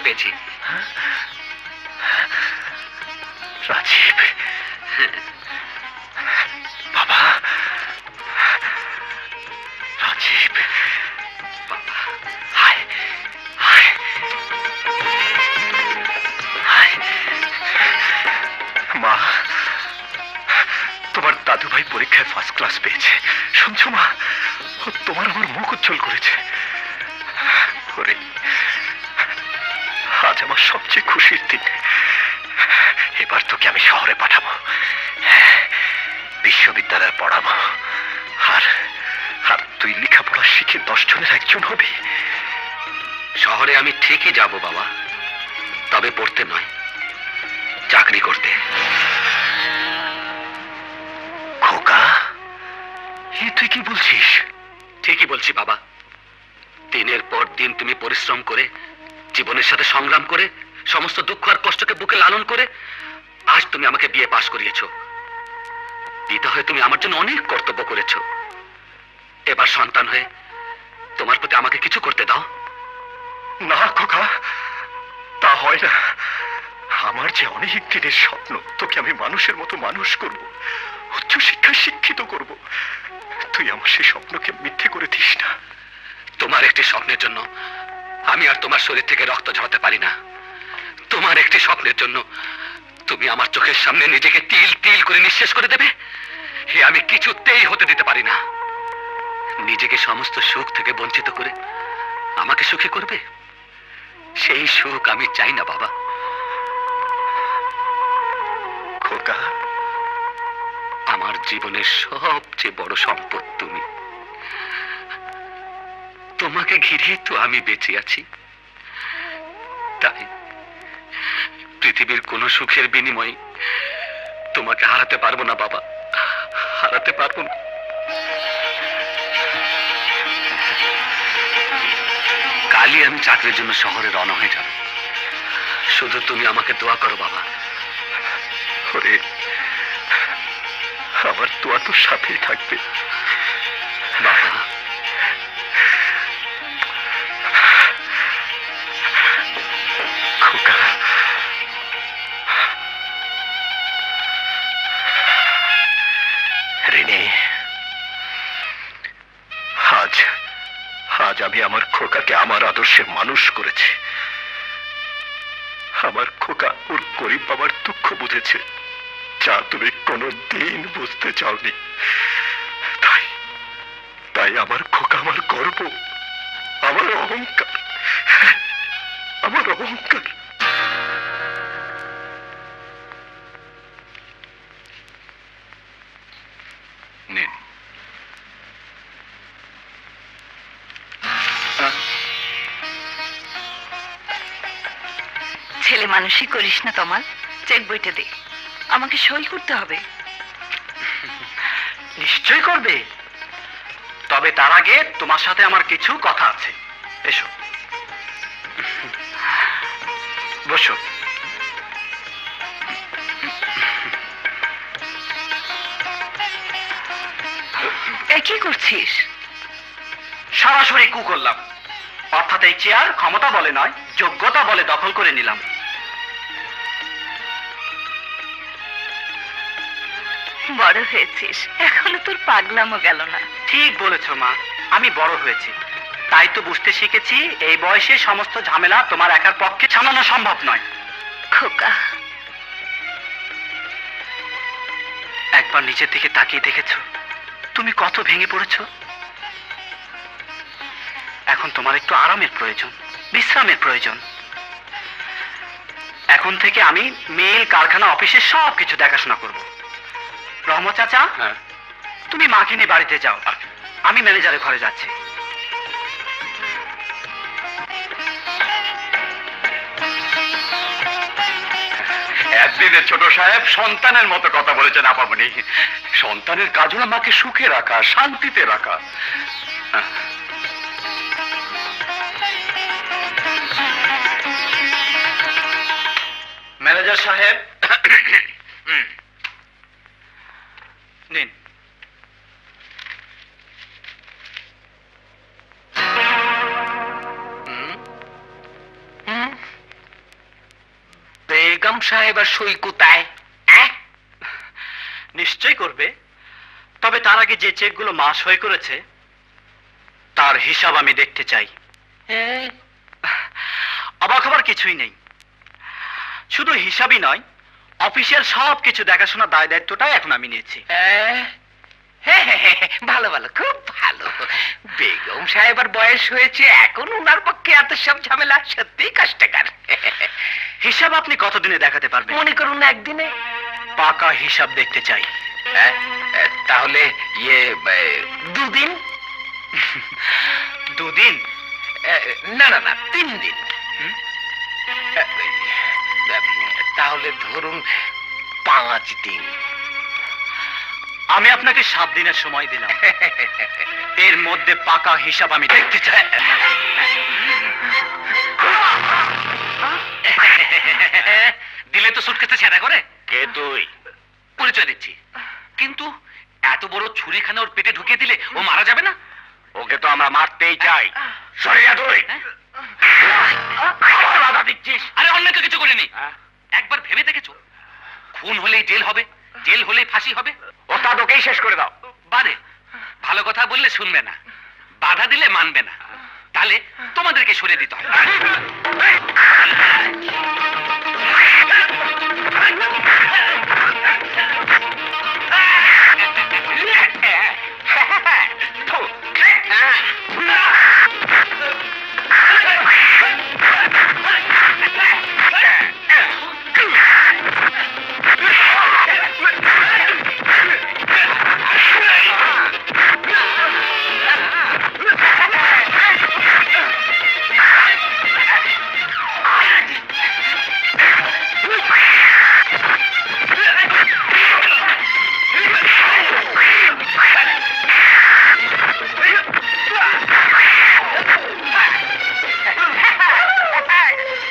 পেয়েছি। রাজীব, বাবা, রাজীব, বাবা, হায় হায় হায়। মা, তোমার দাদু ভাই পরীক্ষায় ফার্স্ট ক্লাস পেয়েছে, শুনছো মা? ও তোমার আমার মুখ উজ্জ্বল করেছে। ওরে, আজ আমার সবচেয়ে খুশির দিন। এবার তোকে আমি শহরে পাঠাবো, বিশ্ববিদ্যালয়ে পড়াবো, আর আর তুই লেখাপড়া শিখে 10 জনের একজন হবি। শহরে আমি ঠিকই যাব বাবা, তবে পড়তে নয়, চাকরি করতে। খোকা, এ তুই কি বলছিস? ঠিকই বলছি বাবা। দিনের পর দিন তুমি পরিশ্রম করে, জীবনের সাথে সংগ্রাম করে, সমস্ত দুঃখ আর কষ্টকে বুকে লালন করে আজ তুমি আমাকে বিয়ে পাশ করিয়েছো। পিতা হয়ে তুমি আমার জন্য অনেক কর্তব্য করেছো। এবার সন্তান হয়ে তোমার প্রতি আমাকে কিছু করতে দাও। না খোকা, তা হয় না। আমার যে অনেক দিনের স্বপ্ন, তোকে আমি মানুষের মতো মানুষ করব, উচ্চশিক্ষায় শিক্ষিত করব। তুই আমার সেই স্বপ্নকে মিথ্যে করে দিস না। তোমার একটি স্বপ্নের জন্য আমি আর তোমার শরীর থেকে রক্ত ঝরাতে পারি না। তোমার একটি স্বপ্নের জন্য তুমি আমার চোখের সামনে নিজেকে তিল তিল করে নিঃশেষ করে দেবে, হে আমি কিছুতেই হতে দিতে পারি না। নিজেকে সমস্ত সুখ থেকে বঞ্চিত করে আমাকে সুখী করবে, সেই সুখ আমি চাই না বাবা। খোকা, আমার জীবনের সবচেয়ে বড় সম্পদ তুমি। তোমাকে ঘিরে তো আমি বেঁচে আছি। তাই পৃথিবীর কোন সুখের বিনিময়ে তোমাকে হারাতে পারবো না বাবা, হারাতে পারবো না। কালই আমি চাকরির জন্য শহরে রওনা হয়ে যাব। শুধু তুমি আমাকে দোয়া করো বাবা। ওরে, আমার দোয়া তোর সাথেই থাকবে বাবা। খোকা, রিনি, আজ আজ আমি আমার খোকাকে আমার আদর্শে মানুষ করেছি। আমার খোকা ওর গরিব বাবার দুঃখ বুঝেছে, যা তুমি কোনোদিন বুঝতে চাওনি। তাই তাই আমার খোকা আমার গর্ব, আমার অহংকার, আমার অহংকার। নিন। ছেলে মানুষই করিস না তমাল, চেক বইটা দে, আমাকে সই করতে হবে। নিশ্চয় করবে, তবে তার আগে তোমার সাথে আমার কিছু কথা আছে। এসো, বসো। এ কি করছিস? সরাসরি কু করলাম, অর্থাৎ এই চেয়ার ক্ষমতা বলে নয়, যোগ্যতা বলে দখল করে নিলাম। বড় হয়েছিস, এখনো তোর পাগলামো গেল না। ঠিক বলেছ মা, আমি বড় হয়েছি, তাই তো বুঝতে শিখেছি এই বয়সে সমস্ত ঝামেলা তোমার একার পক্ষে সামলানো সম্ভব নয়। খোকা, একবার নিজের দিকে তাকিয়ে দেখেছো তুমি কত ভেঙে পড়েছো? এখন তোমার একটু আরামের প্রয়োজন, বিশ্রামের প্রয়োজন। এখন থেকে আমি মিল, কারখানা, অফিসের সবকিছু দেখাশোনা করব। রহমত চাচা, তুমি মাকে নিয়ে বাড়িতে যাও, আমি ম্যানেজারের ঘরে যাচ্ছি। একদিনের ছোট সাহেব সন্তানের মতো কথা বলেছেন আপামনি। সন্তানের কাজ হলো মাকে সুখে রাখা, শান্তিতে রাখা। ম্যানেজার সাহেব, নিন। বেগম সাহেব আর সই কোথায়? নিশ্চয় করবে, তবে তার আগে যে চেকগুলো মা সই করেছে তার হিসাব আমি দেখতে চাই। অবাক হবার কিছুই নেই। শুধু হিসাবই নয়, অফিসিয়াল সব কিছু দেখাশোনার দায় দায়িত্বটাই এখন আমি নিয়েছি। ভালো ভালো, খুব ভালো। বেগম সাহেবের বয়স হয়েছে, এখন উনার পক্ষে এত সব ঝামেলা সত্যি কষ্টকর। হিসাব আপনি কতদিনে দেখাতে পারবেন? মনে করুন একদিনে। পাকা হিসাব দেখতে চাই। তাহলে ইয়ে 2 দিন। 2 দিন? না না না, 3 দিন। তাহলে ধরুন 5 দিন। আমি আপনাকে 7 দিনের সময় দিলাম। এর মধ্যে পাকা হিসাব আমি দেখতে চাই। দিলে তো সুটকেসে ছেঁড়া করে। কে তুই? পরিচয় দিচ্ছি, কিন্তু এত বড় ছুরিখানা ওর পেটে ঢুকিয়ে দিলে ও মারা যাবে না? ওকে তো আমরা মারতেই চাই। সরিয়া তুই। বাধা দিচ্ছিস? আরে অন্যায় তো কিছু করিনি। একবার ভেবে দেখেছো, খুন হলেই জেল হবে, জেল হলেই ফাঁসি হবে? ওটা তোকেই শেষ করে দাও। বারে ভালো কথা বললে শুনবে না, বাধা দিলে মানবে না, তাহলে তোমাদেরকে সরিয়ে দিতে হবে।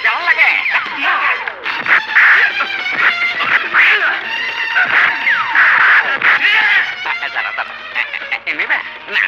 কেমন লাগে? দাঁড়া দাঁড়া, নেবে না।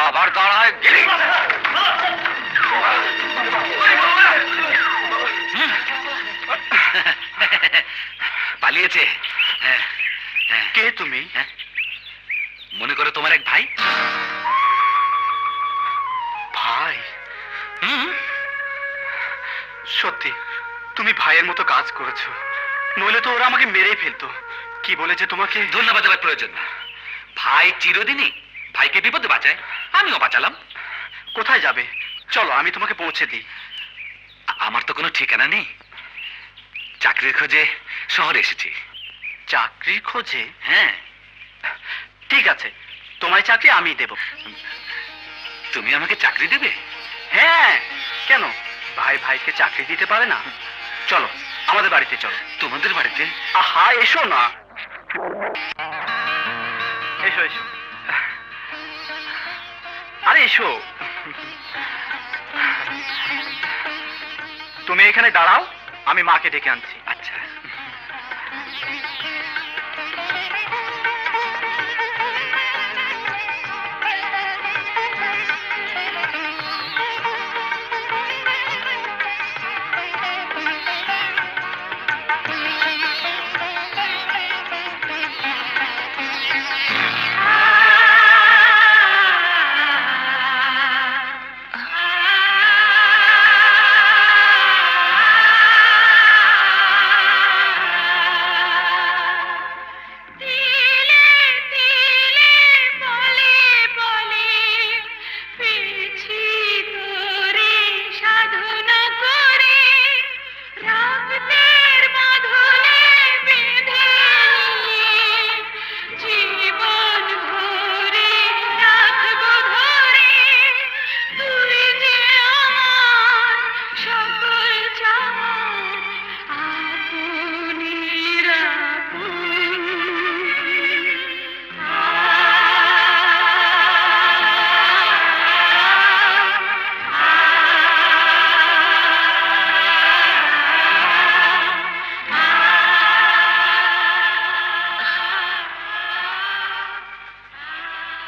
আবার দাঁড়ায় গেলি। পালিয়েছে। কে তুমি? মনে করো তোমার এক ভাই। ভাই? সত্যি তুমি ভাইয়ের মতো কাজ করেছো, নইলে তো ওরা আমাকে মেরেই ফেলতো। কি বলেছে তোমাকে? ধন্যবাদ দেওয়ার প্রয়োজন না। ভাই চিরদিনই ভাইকে বিপদে বাঁচায়, আমিও বাঁচালাম। কোথায় যাবে? চলো আমি তোমাকে পৌঁছে দিই। আমার তো কোনো ঠিকানা নেই, চাকরির খোঁজে শহরে এসেছি। চাকরির খোঁজে? হ্যাঁ। ঠিক আছে, তোমার চাকরি আমি দেব। তুমি আমাকে চাকরি দেবে? হ্যাঁ, কেন? ভাই ভাইকে চাকরি দিতে পারে না? চলো আমাদের বাড়িতে চলো। তোমাদের বাড়িতে? আহা, এসো না। এসো এসো, আরে এসো। তুমি এখানে দাঁড়াও, আমি মাকে ডেকে আনছি। আচ্ছা।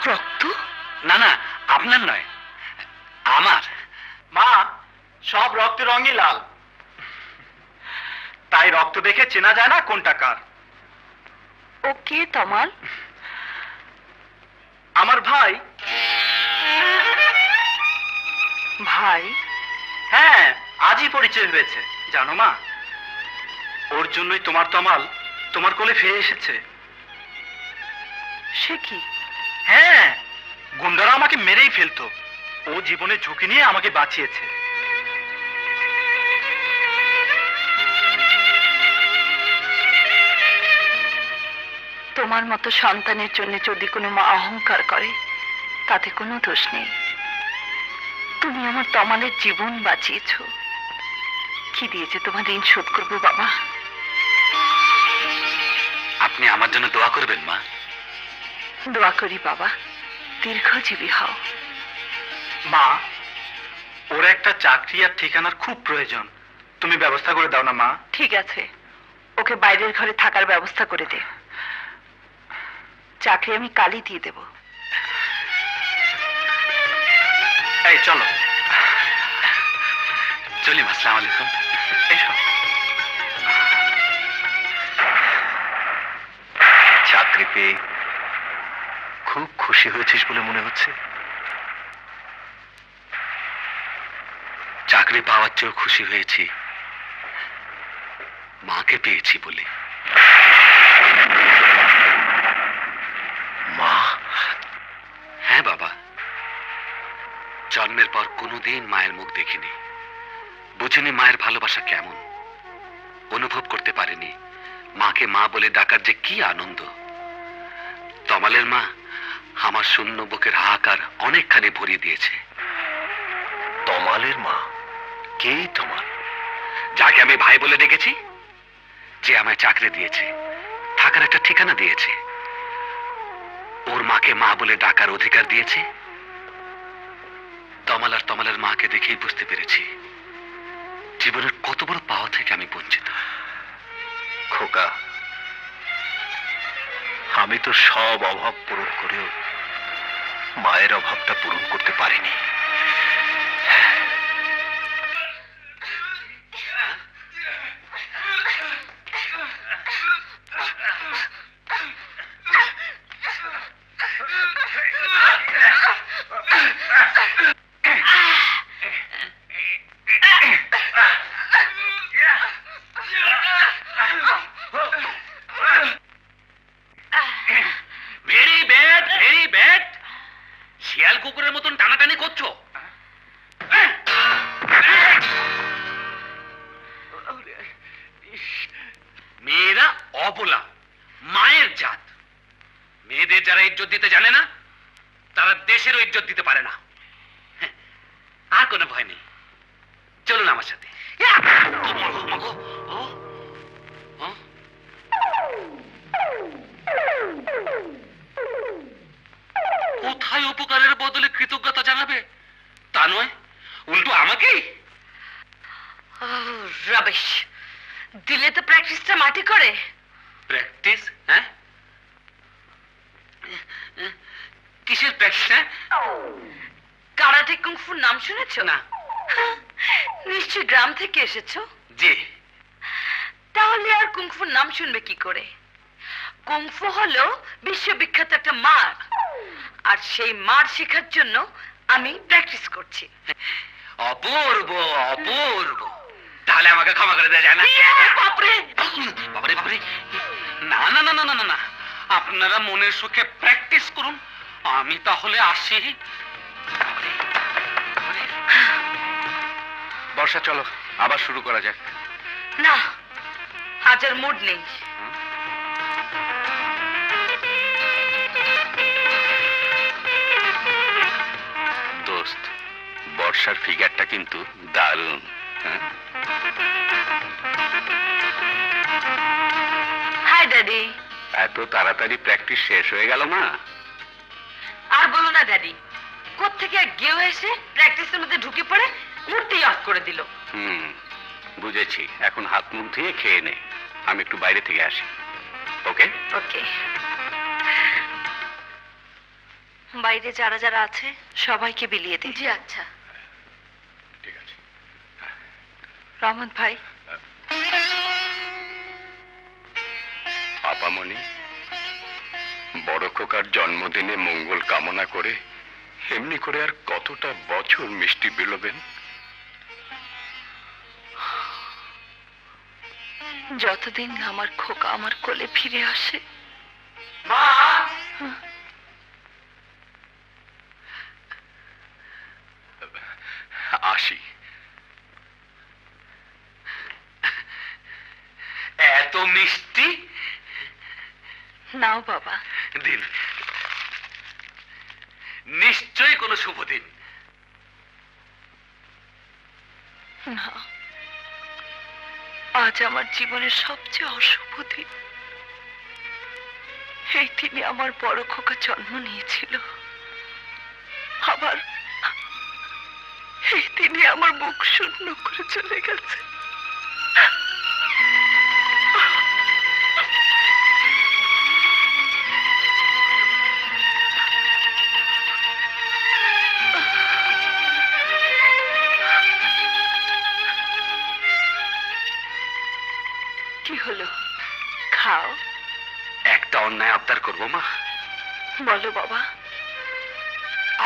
রক্ত? না না, আপনার নয়, আমার। মা, সব রক্তের রঙই লাল, তাই রক্ত দেখে চেনা যায় না কোনটা কার। ও কে তমাল? আমার ভাই। ভাই? হ্যাঁ, আজই পরিচয় হয়েছে। জানো মা, ওর জন্যই তোমার তমাল তোমার কোলে ফিরে এসেছে। সে কি? হ্যাঁ, গুন্ডারা আমাকে মেরেই ফেলতো, ও জীবনের ঝুঁকি নিয়ে আমাকে বাঁচিয়েছে। তোমার মতো সন্তানের জন্য যদি কোনো মা অহংকার করে তাতে কোনো দোষ নেই। তুমি আমার তমালের জীবন বাঁচিয়েছ। কি দিয়েছে তোমার ঋণ শোধ করবো বাবা? আপনি আমার জন্য দোয়া করবেন মা। দোয়া করি বাবা, দীর্ঘজীবী হও। মা, ওর একটা চাকরি আর ঠিকানার খুব প্রয়োজন, তুমি ব্যবস্থা করে দাও না মা। ঠিক আছে, ওকে বাইরের ঘরে থাকার ব্যবস্থা করে দে। চাকরি আমি কালই দিয়ে দেব। এই চলো। চলি মা, আসসালামু আলাইকুম। এসো। চাকরি পেয়ে খুব খুশি হয়েছিস বলে মনে হচ্ছে। চাকরি পাওয়ার চেয়েও খুশি হয়েছি মাকে পেয়েছি বলে। মা? হ্যাঁ বাবা, জন্মের পর কোনোদিন মায়ের মুখ দেখিনি, বুঝিনি মায়ের ভালোবাসা কেমন, অনুভব করতে পারিনি মাকে মা বলে ডাকার যে কি আনন্দ। তমালের মা আমার শূন্য বুকের হাহাকার অনেকখানি ভরিয়ে দিয়েছে। তমালের মা? কে তমাল? যাকে আমি ভাই বলে ডেকেছি, যে আমায় চাকরি দিয়েছে, থাকার একটা ঠিকানা দিয়েছে, ওর মাকে মা বলে ডাকার অধিকার দিয়েছে। তমাল আর তমালের মাকে দেখেই বুঝতে পেরেছি জীবনের কত বড় পাওয়া থেকে আমি বঞ্চিত। খোকা, আমি তো সব অভাব পূরণ করেও মায়ের অভাবটা পূরণ করতে পারিনি। Very bad, very bad. শিয়াল কুকুরের মতন টানাটানি করছো। মেয়েরা অবলা, মায়ের জাত। মেয়েদের যারা ইজ্জত দিতে জানে না তারা দেশেরও ইজ্জত দিতে পারে না। আর কোনো ভয় নেই, চলুন আমার সাথে। কোথায় উপকারের বদলে কৃতজ্ঞতা জানাবে তা নয়, উল্টো আমাকেই। রাবিশ, দিলে তো প্র্যাকটিসটা মাটি করে। প্র্যাকটিস? হ্যাঁ, কিসের প্র্যাকটিস? হ্যাঁ, কারাতে কুংফুর নাম শুনেছো? না। নিশ্চয়ই গ্রাম থেকে এসেছো। জি। তাহলে আর কুংফুর নাম শুনবে কি করে? কুংফু হলো বিশ্ববিখ্যাত একটা মার, আর সেই মার শেখার জন্য আমি প্র্যাকটিস করছি। অপূর্ব, অপূর্ব। তাহলে আমাকে ক্ষমা করে দেওয়া যায় না? বাপরে বাবারে, বাবারে। না না না না না না না, আপনারা মনের সুখে প্র্যাকটিস করুন, আমি তাহলে আসি। বর্ষা, চলো আবার শুরু করা যাক। না, আজ আর মুড নেই। দোস্ত, বর্ষার ফিগারটা কিন্তু দারুণ। Hi daddy. এত তাড়াতাড়ি প্র্যাকটিস শেষ হয়ে গেল না? আর বলো না ড্যাডি, কোত্থেকে এক গেও এসে প্র্যাকটিসের মধ্যে ঢুকে পড়ে মুডটাই অফ করে দিল। বুঝেছি, এখন হাত মুখ ধুয়ে খেয়ে নে, আমি একটু বাইরে থেকে আসি। ওকে ওকে। বাইরে যারা যারা আছে সবাইকে বিলিয়ে দিই। জি আচ্ছা। ঠিক আছে। রহমত ভাই, আপামনি, বড় খোকার জন্মদিনে মঙ্গল কামনা করে এমনি করে আর কতটা বছর মিষ্টি বিলোবেন? যতদিন না আমার খোকা আমার কোলে ফিরে আসে। মা, আসি। এত মিষ্টি নাও বাবা। দিন, নিশ্চয়ই কোনো শুভ দিন। না, আজ আমার জীবনের সবচেয়ে অশুভ দিন। এই দিনে আমার বড় খোকা জন্ম নিয়েছিল, আবার এই দিনে আমার মুখ শূন্য করে চলে গেছে। কি হলো? খাও। একটা অন্যায় আবদার করবো মা? বলো বাবা।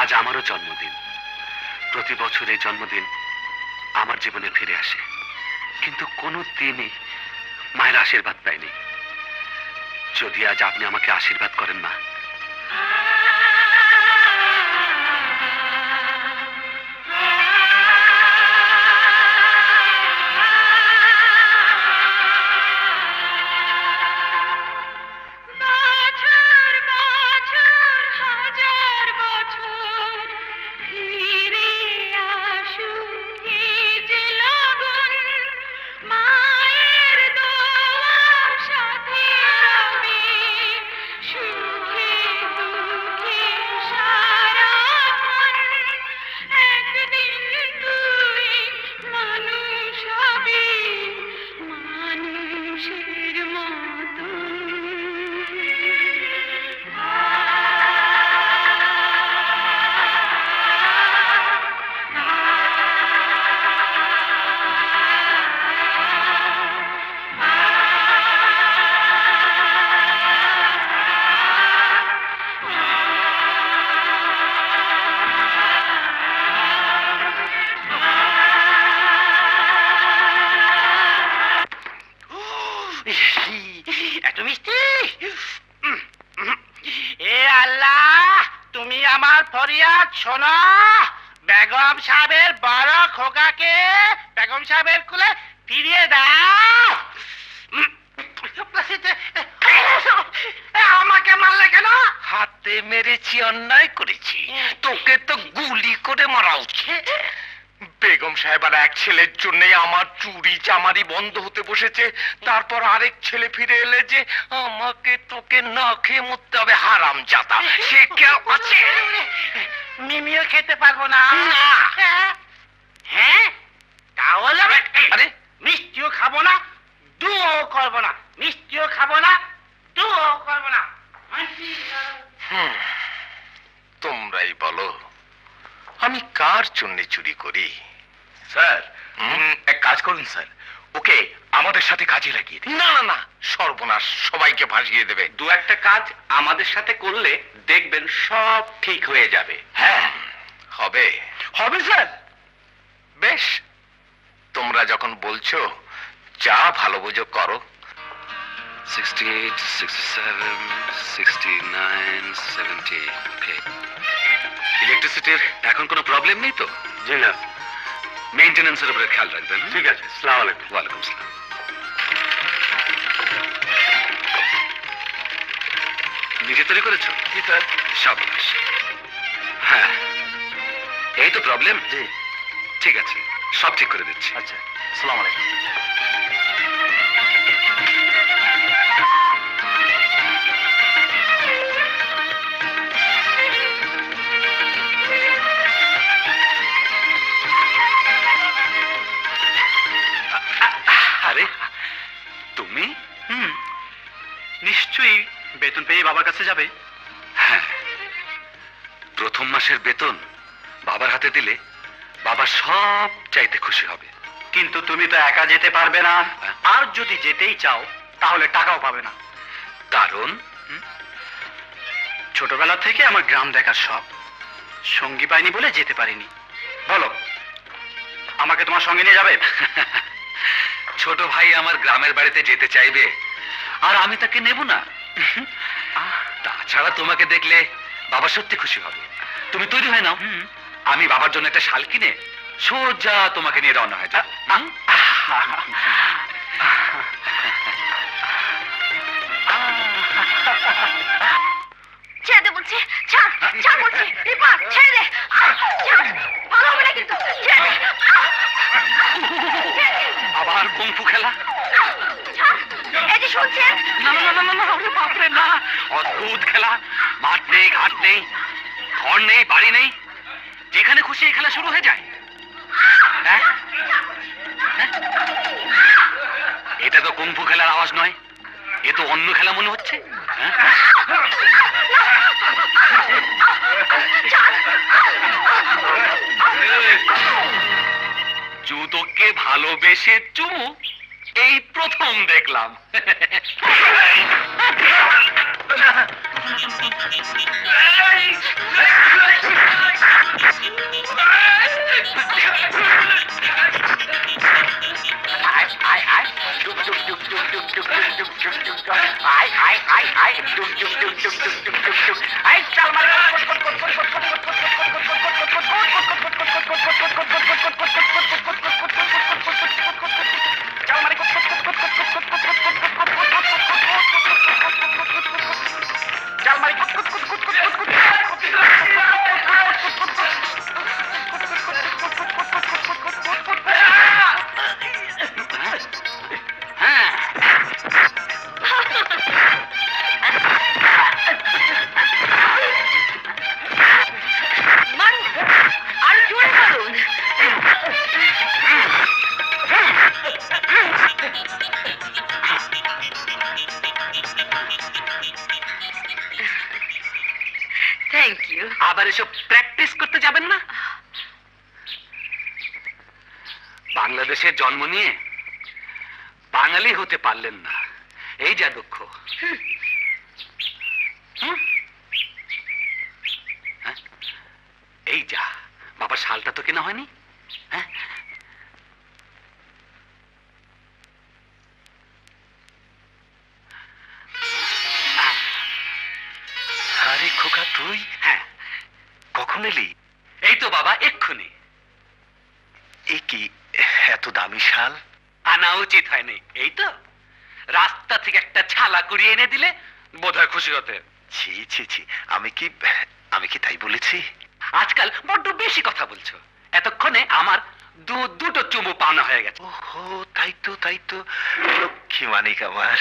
আজ আমারও জন্মদিন। প্রতি বছর এই জন্মদিন আমার জীবনে ফিরে আসে, কিন্তু কোনো দিনই মায়ের আশীর্বাদ পাইনি। যদি আজ আপনি আমাকে আশীর্বাদ করেন মা, এত মিষ্টি। এ আল্লাহ, তুমি আমার ফরিয়াদ শোনো। বেগম সাহেবের বড় খোকাকে বেগম সাহেবের কুলে ফিরিয়ে দাও। আমাকে মারলে কেন? হাতে মেরেছি, অন্যায় করেছি। তোকে তো গুলি করে মারা উচিত। বেগম সাহেবার এক ছেলের জন্য আমার চুরি চামারি বন্ধ হতে বসেছে, তারপর আরেক ছেলে ফিরে এলে যে আমাকে তোকে না খেয়ে মরতে হবে। হারাম জাতা, সে কেউ আছে? মিমিও খেতে পারবো না। না। হ্যাঁ, তাহলে আরে মিষ্টিও খাবো না, দুও করবো না। মিষ্টিও খাবো না, দুও করবো না। তোমরাই বলো, আমি কার জন্য চুরি করি? স্যার, এক কাজ করুন স্যার, ওকে আমাদের সাথে কাজে লাগিয়ে দিন। না না না, সর্বনাশ, সবাইকে ভাসিয়ে দেবে। দু একটা কাজ আমাদের সাথে করলে দেখবেন সব ঠিক হয়ে যাবে। হ্যাঁ, হবে হবে স্যার। বেশ, তোমরা যখন বলছো, যা ভালো বুঝো করো। 68, 67, 69, 70। ওকে। ইলেকট্রিসিটির এখন কোনো প্রবলেম নেই তো? জি না। মেইনটেনেন্সের উপরে খেয়াল রাখবেন। ঠিক আছে, আসসালামু আলাইকুম। ওয়ালাইকুম আসসালাম। নিজে তৈরি করেছো? জি স্যার। সাবাস। হ্যাঁ, এই তো প্রবলেম। জি। ঠিক আছে, সব ঠিক করে দিচ্ছি। আচ্ছা, আসসালামু আলাইকুম। আরে তুমি? নিশ্চয়ই বেতন পেয়ে বাবার কাছে যাবে। হ্যাঁ, প্রথম মাসের বেতন বাবার হাতে দিলে বাবা সব চাইতে খুশি হবে। কিন্তু তুমি তো একা যেতে পারবে না, হ্যাঁ। আর যদি যেতেই চাও তাহলে টাকাও পাবে না। কারণ ছোটবেলা থেকে আমার গ্রাম দেখার শখ, সঙ্গী পাইনি বলে যেতে পারিনি। বলো, আমাকে তোমার সঙ্গে নিয়ে যাবে? ছোট ভাই আমার গ্রামের বাড়িতে যেতে চাইবে আর আমি তাকে নেব না? তাছাড়া তোমাকে দেখলে বাবা সত্যি খুশি হবে। তুমি তৈরি হয়ে নাও, আমি বাবার জন্য একটা শাল কিনে সোজা তোমাকে নিয়ে রওনা হয়ে যাও। ছেড়ে দে বলছি, ছাড় ছাড় বলছি, রিপা ছেড়ে দে, ছাড়, ভালো হবে না কিন্তু, ছেড়ে দে, আবার কুংফু খেলা? ছাড়, এই যে শুনছেন? না না না না না, ওরে বাপরে না! অদ্ভুত খেলা, মাঠ নেই, ঘাট নেই, ঘর নেই, বাড়ি নেই, যেখানে খুশি এই খেলা শুরু হয়ে যায়। হ্যাঁ? হ্যাঁ? এটা তো কুংফু খেলার আওয়াজ নয়, এ তো অন্য খেলা মনে হচ্ছে। হ্যাঁ? জুতোকে ভালোবেসে চুমু এই প্রথম দেখলাম। মারুন, আরো জোরে মারুন। Thank you. আবার এসব প্র্যাকটিস করতে যাবেন না? বাংলাদেশে জন্ম নিয়ে বাঙালি হতে পারলেন না, এই যা দুঃখ। হুম? হ্যাঁ? এই যা, বাবার শালটা তো কেনা হয়নি। হ্যাঁ? আরে খোকা, তুই হ্যাঁ, কখন এলি? এই তো বাবা এক্ষুনি। এ কি এত দামি শাল? আনা উচিত হয়নি, এই তো রাস্তা থেকে একটা ছালা কুড়িয়ে এনে দিলে বোধহয় খুশি হতে। ছি ছি ছি, আমি কি তাই বলেছি? আজকাল বড্ড বেশি কথা বলছো। এতক্ষণে আমার দুটো চুমু পাওনা হয়ে গেছে। ওহো, তাই তো লক্ষ্মী মানিক আমার।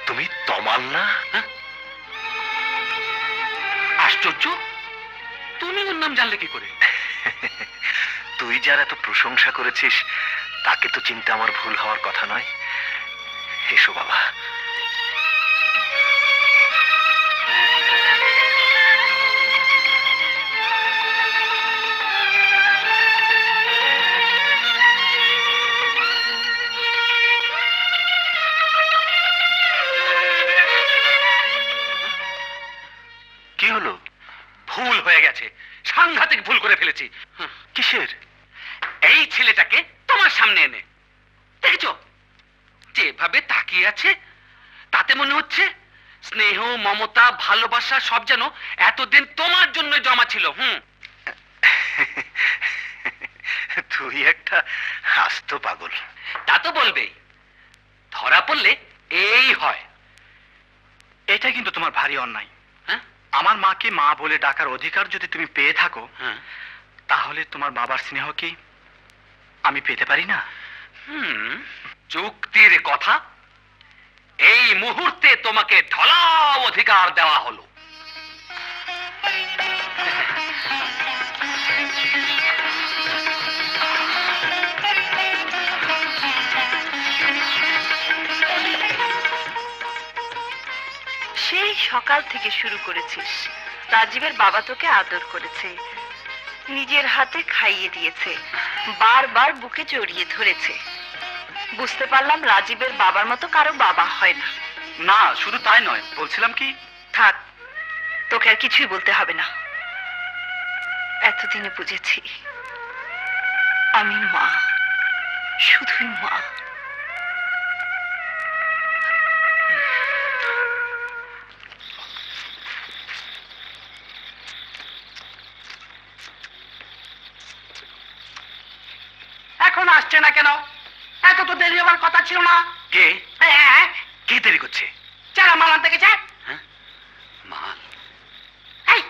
তুমি তমাল না? হ্যাঁ? আশ্চর্য, তুমি ওর নাম জানলে কি করে? তুই যার এত প্রশংসা করেছিস তাকে তো চিন্তা আমার ভুল হওয়ার কথা নয়। এসো বাবা। কি হলো? ভুল হয়ে গেছে, সাংঘাতিক ভুল করে ফেলেছি। কিসের? এই ছেলেটাকে তোমার সামনে এনে দেখেছো যেভাবে তাকিয়ে আছে, তাতে মনে হচ্ছে স্নেহ, মমতা, ভালোবাসা সব যেন এতদিন তোমার জন্য জমা ছিল। তুই একটা আস্ত পাগল। তা তো বলবেই, ধরা পড়লে এই হয়। এটা কিন্তু তোমার ভারী অন্যায়। হ্যাঁ? আমার মাকে মা বলে ডাকার অধিকার যদি তুমি পেয়ে থাকো, হ্যাঁ। তাহলে তোমার বাবার স্নেহ কি আমি পেতে পারি না? যুক্তির কথা। এই মুহূর্তে তোমাকে ঢলাও অধিকার দেওয়া হলো। সেই সকাল থেকে শুরু করেছিস। রাজীবের বাবা তোকে আদর করেছে, নিজের হাতে খাইয়ে দিয়েছে, বারবার বুকে জড়িয়ে ধরেছে। বুঝতে পারলাম রাজীবের বাবার মতো কারো বাবা হয় না। না, শুধু তাই নয়, বলছিলাম কি, থাক, তোকে আর কিছুই বলতে হবে না। এতদিনে বুঝেছি আমি মা, শুধুই মা। এখন আসছে না কেন? এত তো দেরি হবার কথা ছিল না। কে হ্যাঁ, কে দেরি করছে? যারা মাল আনতে গেছে। হ্যাঁ, মাল? এই,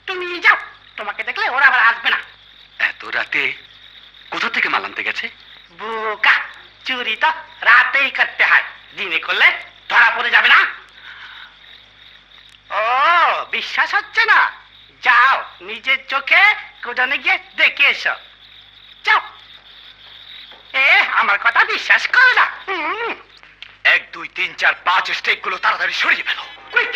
তুমি যাও, তোমাকে দেখলে ওরা আবার আসবে না। এত রাতে কোথা থেকে মাল আনতে গেছে? বোকা, চুরি তো রাতেই করতে হয়, দিনে করলে ধরা পড়ে যাবে না। ও, বিশ্বাস হচ্ছে না? যাও, নিজের চোখে কোদানে গিয়ে দেখে এসো। যাও। আমার কথা বিশ্বাস করো না। 1 2 3 4 5 স্টেক গুলো তাড়াতাড়ি সরিয়ে ফেলো, কুইক।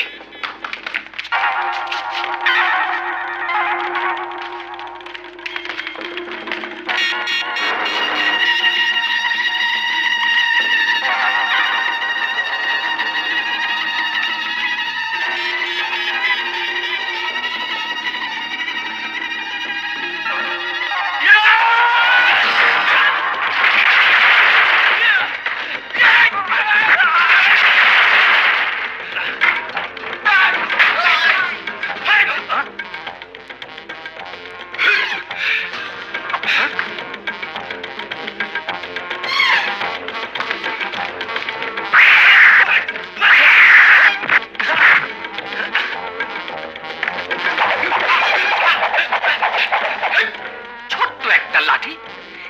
ছোট্ট একটা লাঠি,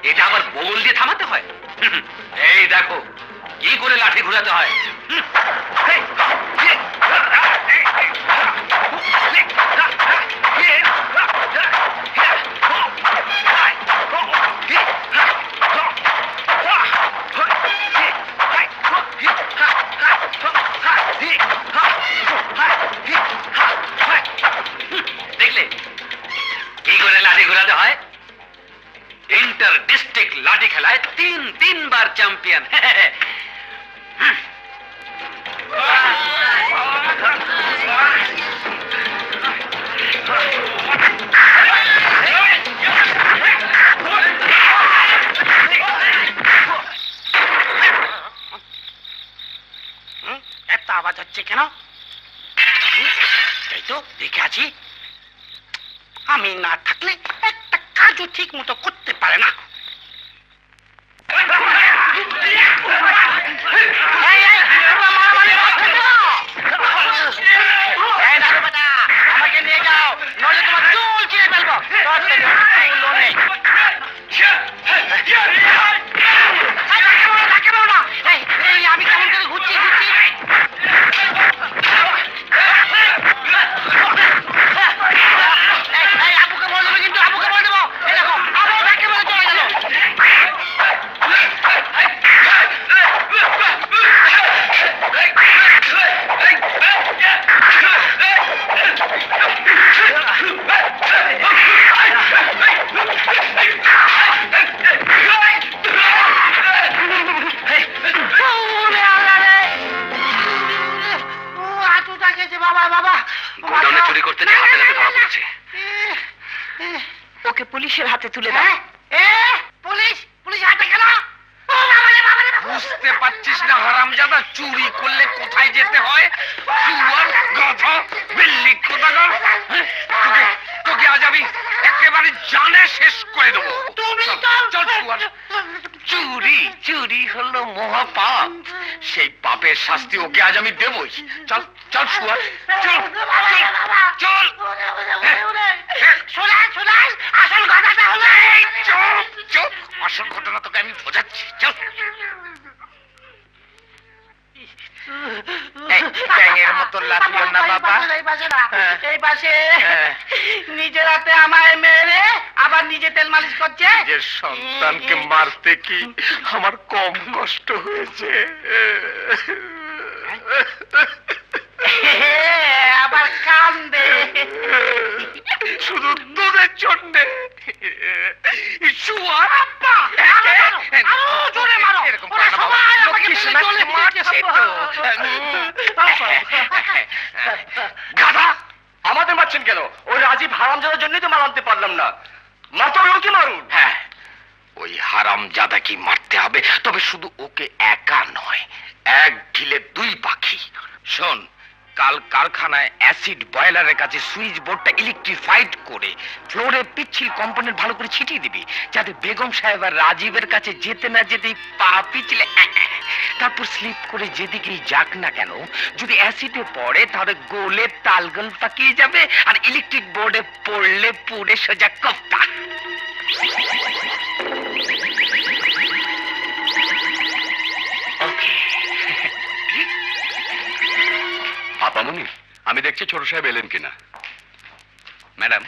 এটা আবার বগল দিয়ে থামাতে হয়? এই দেখো কি করে লাঠি ঘুরাতে হয়। দেখলে কি করে লাঠি ঘোরাতে হয়? ইন্টার ডিস্ট্রিক্ট লাঠি খেলায় 3 বার চ্যাম্পিয়ন। এত আওয়াজ হচ্ছে কেন? এই তো দেখে আছি, আমি না থাকলে একটা কাজও ঠিক মতো করতে পারে না। আমাকে নিয়ে যাও, নইলে তোমার চুল ছিঁড়ে ফেলবো। আমি কেমন করে ঘুরছি ঘুরছি। আবুকে বলে দেবো, কিন্তু আবুকে বলে দেবো। এই দেখো, আবু তাকে বলে চলে গেল। গোডাউনে চুরি করতে যে হাতে নাতে ধরা পড়েছে। ওকে পুলিশের হাতে তুলে দাও। পুলিশ, পুলিশ হাতে কেন? বুঝতে পারছিস না হারামজাদা, চুরি করলে কোথায় যেতে হয়? শুয়ার, গাধা, বিল্লি কোথাকার। তোকে তোকে আজ আমি একেবারে জানে শেষ করে দেবো। তুমি চল শুয়ার। চুরি চুরি হলো মহাপাপ, সেই পাপের শাস্তি ওকে আজ আমি দেবই। চল চল শুয়ার, চল চল চল। আসল কথাটা হলো চুপ চুপ, আসল ঘটনা তোকে আমি বোঝাচ্ছি। চল। ব্যাঙের মতো লাফিও না বাবা। হ্যাঁ। এই পাশে হ্যাঁ। নিজের হাতে আমায় মেরে আবার নিজে তেল মালিশ করছে। নিজের সন্তানকে মারতে কি আমার কম কষ্ট হয়েছে? আবার কান্দে। শুধু তোদের জন্যে। শুয়ার আব্বা। আরো জোরে মারো। এরকম ওরা করো না বাবা। সবাই আমাকে লক্ষ্মী ফেলে সোনা চলে মারছে গেছে। তো। গাধা, আমাদের মারছেন কেন? ওই রাজীব হারামজাদার জন্যই তো মার আনতে পারলাম না। মাতো ওকে মারুন। হ্যাঁ, ওই হারামজাদা কি মারতে হবে, তবে শুধু ওকে একা নয়, এক ঢিলে দুই পাখি। শোন, কাল কারখানায় অ্যাসিড বয়লারের কাছে সুইচ বোর্ডটা ইলেকট্রিফাইড করে ফ্লোরে পিচ্ছিল কম্পোনেন্ট ভালো করে ছিটিয়ে দিবি, যাতে বেগম সাহেব আর রাজীবের কাছে যেতে না যেতেই পা পিছলে তারপর স্লিপ করে যেদিকেই যাক না কেন, যদি অ্যাসিডে পড়ে তাহলে গোলে তালগোল পাকিয়ে যাবে, আর ইলেকট্রিক বোর্ডে পড়লে পুড়ে সোজা কোফতা। আপামনি, আমি দেখছি ছোট সাহেব এলেন কিনা। ম্যাডাম,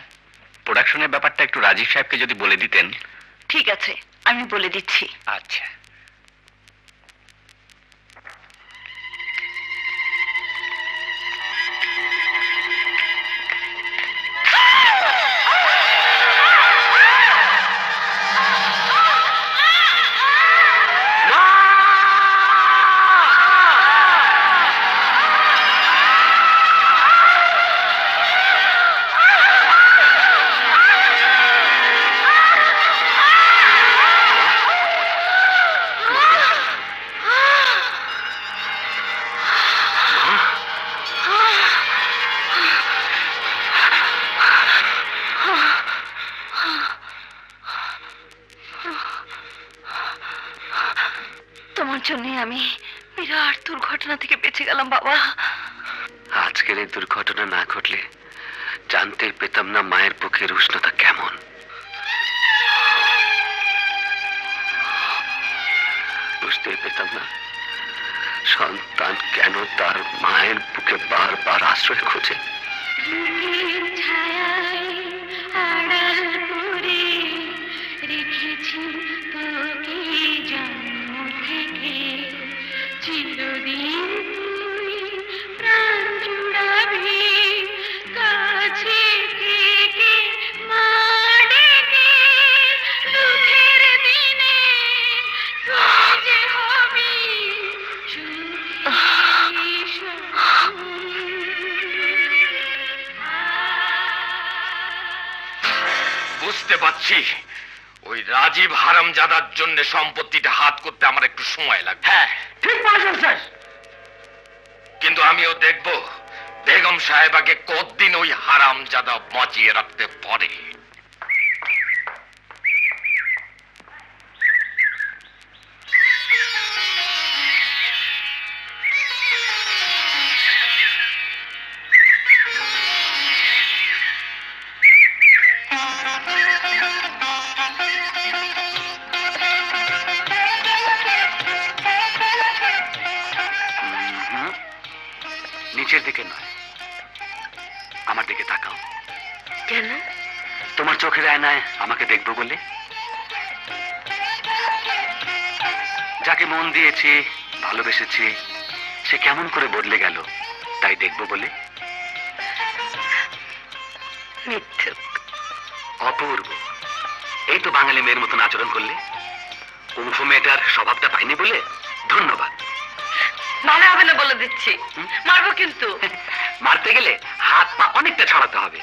প্রোডাকশনের ব্যাপারটা একটু রাজীব সাহেবকে যদি বলে দিতেন। ঠিক আছে, আমি বলে দিচ্ছি। আচ্ছা। তোমার জন্য আমি বিরাট দুর্ঘটনা থেকে বেঁচে গেলাম বাবা। আজকের এই দুর্ঘটনা না ঘটলে জানতেই পেতাম না মায়ের বুকের উষ্ণতা কেমন। বুঝতেই পেতাম না সন্তান কেন তার মায়ের বুকে বারবার আশ্রয় খোঁজে। বুঝতে পারছি ওই রাজীব হারামজাদার জন্য সম্পত্তিটা হাত করতে আমার একটু সময় লাগবে। হ্যাঁ, ঠিক বলেছেন স্যার। কিন্তু আমিও দেখব বেগম সাহেবাকে কতদিন ওই হারামজাদা বাঁচিয়ে রাখতে পারে। নিচের দিকে নয়, আমার দিকে তাকাও। কেন? তোমার চোখের আয়নায় আমাকে দেখবো বলে। যাকে মন দিয়েছি, ভালোবেসেছি, সে কেমন করে বদলে গেল তাই দেখবো বলে। মিথ্যুক। অপূর্ব, এই তো বাঙালি মেয়ের মতন আচরণ করলে। কুংফু মেয়েটার স্বভাবটা পাইনি বলে ধন্যবাদ। মানে হবে না বলে দিচ্ছি, মারবো কিন্তু। মারতে গেলে হাত পা অনেকটা ছড়াতে হবে,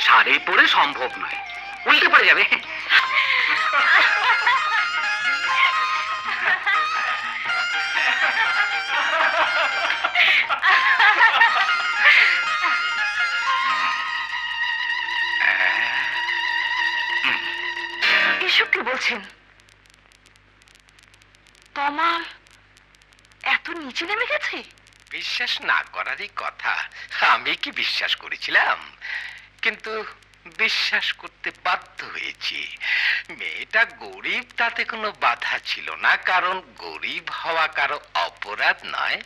শাড়ি পরে সম্ভব নয়, উল্টে পড়ে যাবে। এসব কি বলছেন? তোমার এত নিচে নেমে গেছে? বিশ্বাস না করারই কথা। আমি কি বিশ্বাস করেছিলাম, কিন্তু বিশ্বাস করতে বাধ্য হয়েছি। মেয়েটা গরিব তাতে কোনো বাধা ছিল না, কারণ গরিব হওয়া কারো অপরাধ নয়।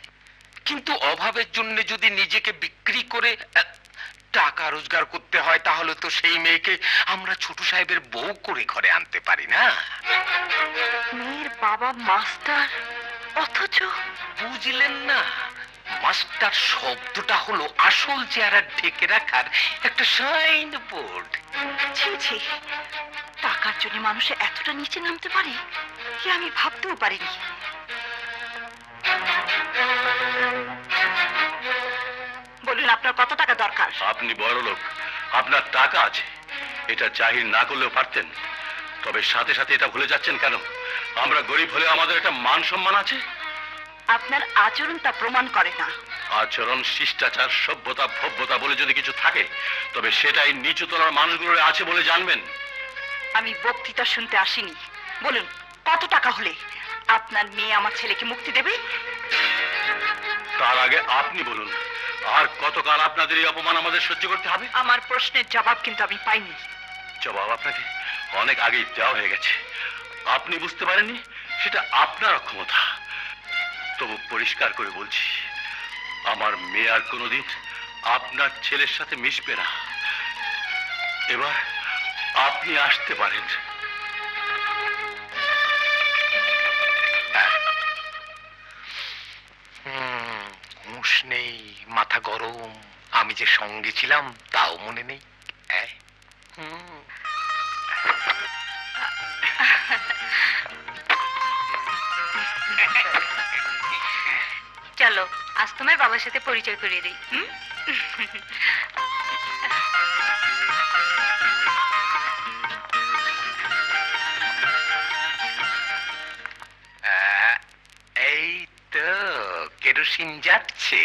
কিন্তু অভাবের জন্য যদি নিজেকে বিক্রি করে টাকা রোজগার করতে হয়, তাহলে তো সেই মেয়েকে আমরা ছোট সাহেবের বউ করে ঘরে আনতে পারি না। মেয়ের বাবা মাস্টার, অথচ বুঝলেন না? মাস্টার শব্দটা হলো আসল চেহারা ঢেকে রাখার একটা সাইন বোর্ড। ছি ছি, টাকার জন্য মানুষে এতটা নিচে নামতে পারে কি আমি ভাবতেও পারিনি। বলুন আপনার কত টাকা দরকার? আপনি বড় লোক, আপনার টাকা আছে, এটা জাহির না করলেও পারতেন। তবে সাথে সাথে এটা ভুলে যাচ্ছেন কেন? আমরা গরিব হলে আমাদের একটা মান সম্মান আছে। আপনার আচরণ তা প্রমাণ করে না। আচরণ, শিষ্টাচার, সভ্যতা, ভব্যতা বলে যদি কিছু থাকে, তবে সেটাই নিচুতলার মানুষগুলোর আছে বলে জানবেন। আমি বক্তৃতা শুনতে আসিনি। বলুন কত টাকা হলে আপনার মেয়ে আমার ছেলেকে মুক্তি দেবে? তার আগে আপনি বলুন, আর কতকাল আপনাদের এই অপমান আমাদের সহ্য করতে হবে? আমার প্রশ্নের জবাব কিন্তু আমি পাইনি। জবাব আপনাকে অনেক আগেই দেওয়া হয়ে গেছে। আপনি বুঝতে পারেননি, সেটা আপনার অক্ষমতা। তবু পরিষ্কার করে বলছি, আমার মেয়ে আর কোনোদিন আপনার ছেলের সাথে মিশবে না। এবার আপনি আসতে পারেন। হুঁশ নেই, মাথা গরম। আমি যে সঙ্গে ছিলাম তাও মনে নেই। চলো আজ তোমার বাবার সাথে পরিচয় করিয়ে দিই। এই তো কেরোসিন যাচ্ছে,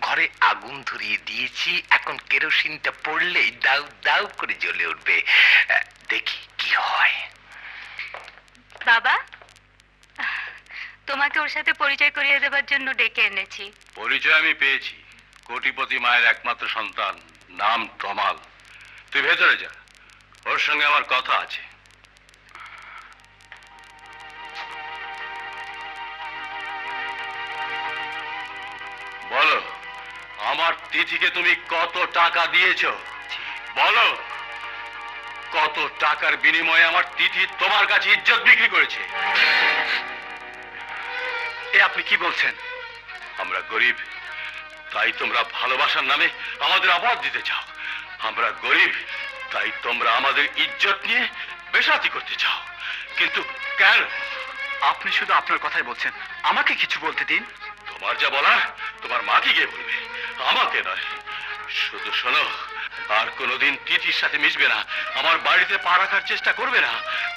ঘরে আগুন ধরিয়ে দিয়েছি। এখন কেরোসিনটা পড়লেই দাউ দাউ করে জ্বলে উঠবে। দেখি কি হয়। বাবা, তোমাকে ওর সাথে পরিচয় করিয়ে দেবার জন্য ডেকে এনেছি। পরিচয় আমি পেয়েছি। কোটিপতি মায়ের একমাত্র সন্তান, নাম তমাল। তুই ভেতরে যা, ওর সঙ্গে আমার কথা আছে। বলো, আমার তিথিকে তুমি কত টাকা দিয়েছো? বলো, কত টাকার বিনিময়ে আমার তিথি তোমার কাছে ইজ্জত বিক্রি করেছে? এ আপনি কি বলছেন? আমরা গরিব, তাই তোমরা ভালোবাসার নামে আমাদের অপবাদ দিতে চাও। আমরা গরিব, তাই তোমরা আমাদের ইজ্জত নিয়ে বেসাতি করতে চাও। কিন্তু কেন? আপনি শুধু আপনার কথাই বলছেন, আমাকে কিছু বলতে দিন। তোমার যা বলার তোমার মাকে গিয়ে বলবে, আমাকে নয়। শুধু শোনো, আর কোনোদিন তিথির সাথে মিশবে না, আমার বাড়িতে পা রাখার চেষ্টা করবে না,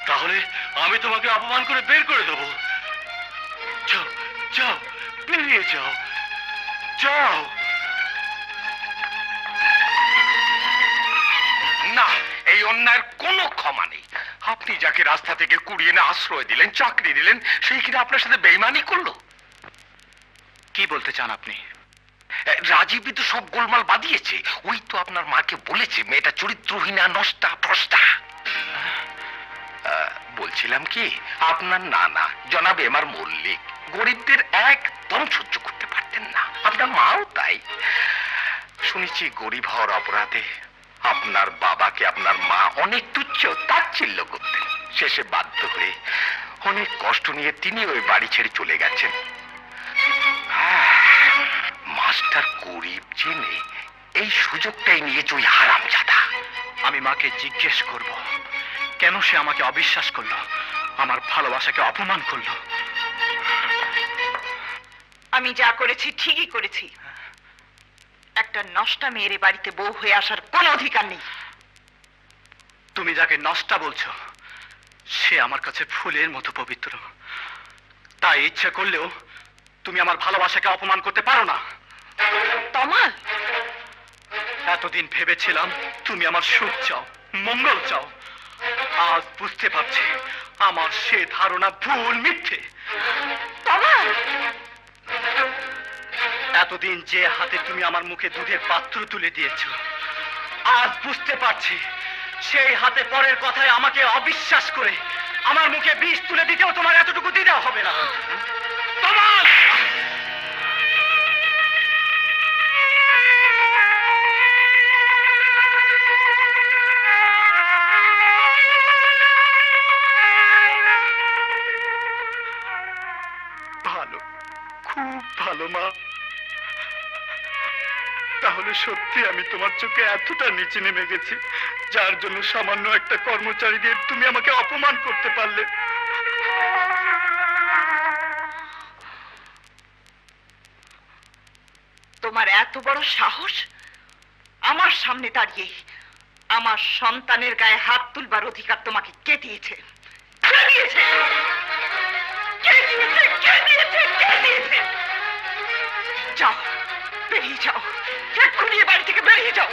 তাহলে আমি তোমাকে অপমান করে বের করে দেবো। যাও যাও, বেরিয়ে যাও, যাও। না, এই অন্যায়ের কোনো ক্ষমা নেই। আপনি যাকে রাস্তা থেকে কুড়িয়ে এনে আশ্রয় দিলেন, চাকরি দিলেন, সেই কিনা আপনার সাথে বেইমানি করলো। কি বলতে চান আপনি? রাজীবই তো সব গোলমাল বাঁধিয়েছে। ওই তো আপনার মাকে বলেছে মেয়েটা চরিত্রহীনা, নষ্টা ভ্রষ্টা। বলছিলাম কি, আপনার নানা জনাব এম.আর. মল্লিক গরিবদের একদম সহ্য করতে পারতেন না। আপনার মাও তাই। শুনেছি গরিব হওয়ার অপরাধে আপনার বাবাকে আপনার মা অনেক তুচ্ছ তাচ্ছিল্য করতেন। শেষে বাধ্য হয়ে অনেক কষ্ট নিয়ে তিনি ওই বাড়ি ছেড়ে চলে গেছেন। মাস্টার গরিব জেনে এই সুযোগটাই নিয়েছে ওই হারামজাদা। আমি মাকে জিজ্ঞেস করব, কেন সে আমাকে অবিশ্বাস করলো, আমার ভালোবাসাকে অপমান করলো। আমি যা করেছি ঠিকই করেছি। একটা নষ্টা মেয়ের বাড়িতে বউ হয়ে আসার কোনো অধিকার নেই। তুমি যাকে নষ্টা বলছো, সে আমার কাছে ফুলের মতো পবিত্র। তাই ইচ্ছে করলেও তুমি আমার ভালোবাসাকে অপমান করতে পারো না। তমাল, এতদিন ভেবেছিলাম তুমি আমার সুখ চাও, মঙ্গল চাও। আজ বুঝতে পারছি আমার সে ধারণা ভুল, মিথ্যে। তমাল, এতদিন যে হাতে তুমি আমার মুখে দুধের পাত্র তুলে দিয়েছো, আজ বুঝতে পারছি সেই হাতে পরের কথায় আমাকে অবিশ্বাস করে আমার মুখে বিষ তুলে দিতেও তোমার এতটুকু দিতে হবে না। তোমার তাহলে সত্যি আমি তোমার চোখে এতটা নিচে নেমে গেছি, যার জন্য সামান্য একটা কর্মচারী দিয়ে তুমি আমাকে অপমান করতে পারলে। তোমার এত বড় সাহস আমার সামনে দাঁড়িয়ে আমার সন্তানের গায়ে হাত তুলবার অধিকার তোমাকে কে দিয়েছে? কে দিয়েছে? কে দিয়েছে? কে দিয়েছে? কে দিয়েছে? যাও, বেরিয়ে যাও, এক্ষুনি এ বাড়ি থেকে বেরিয়ে যাও।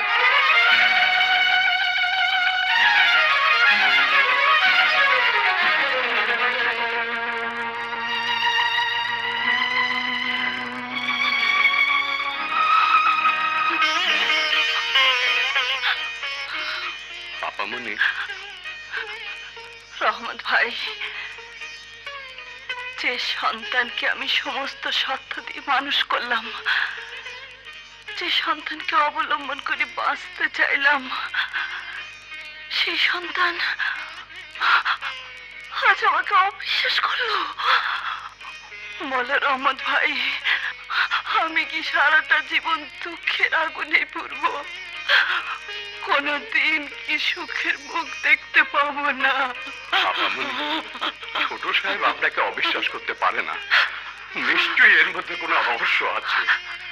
পাপামণি, রহমত ভাই, যে সন্তানকে আমি সমস্ত সত্য দিয়ে মানুষ করলাম, যে সন্তানকে অবলম্বন করে বাঁচতে চাইলাম, সেই সন্তান আজ আমাকে অবিশ্বাস করলো। বলো রহমত ভাই, আমি কি সারাটা জীবন দুঃখের আগুনে পুড়ব? কোনদিন কি সুখের মুখ দেখতে পাবো না? ছোট সাহেব আপনাকে অবিশ্বাস করতে পারে না, নিশ্চয়ই এর মধ্যে কোনো রহস্য আছে।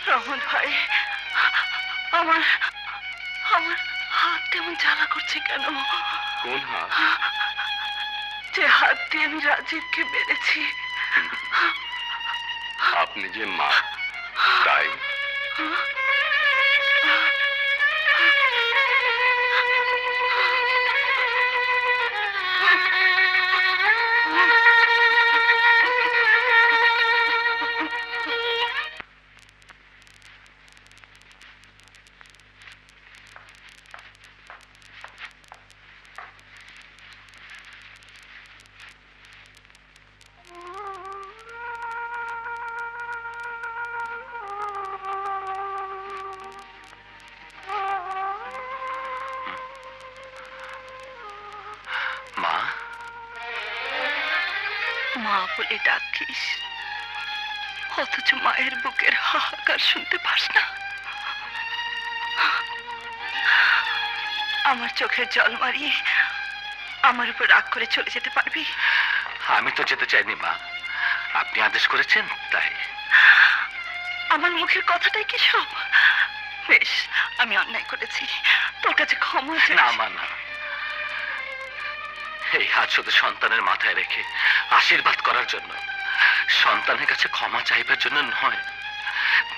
রহমত ভাই, আমার আমার হাত কেমন জ্বালা করছে কেন? কোন হাত? যে হাত দিয়ে আমি রাজীবকে মেরেছি। আপনি যে মা, তাই? মা, মা বলে ডাকিস, অথচ মায়ের বুকের হাহাকার শুনতে পাস না? আমার চোখের জল মারিয়ে আমার উপর রাগ করে চলে যেতে পারবি? আমি তো যেতে চাইনি মা, আপনি আদেশ করেছেন তাই। আমার মুখের কথাটাই কি সব? বেশ, আমি অন্যায় করেছি, তোর কাছে ক্ষমা চাই। না মা, না। এই হাত শুধু সন্তানের মাথায় রেখে আশীর্বাদ করার জন্য, সন্তানের কাছে ক্ষমা চাইবার জন্য নয়।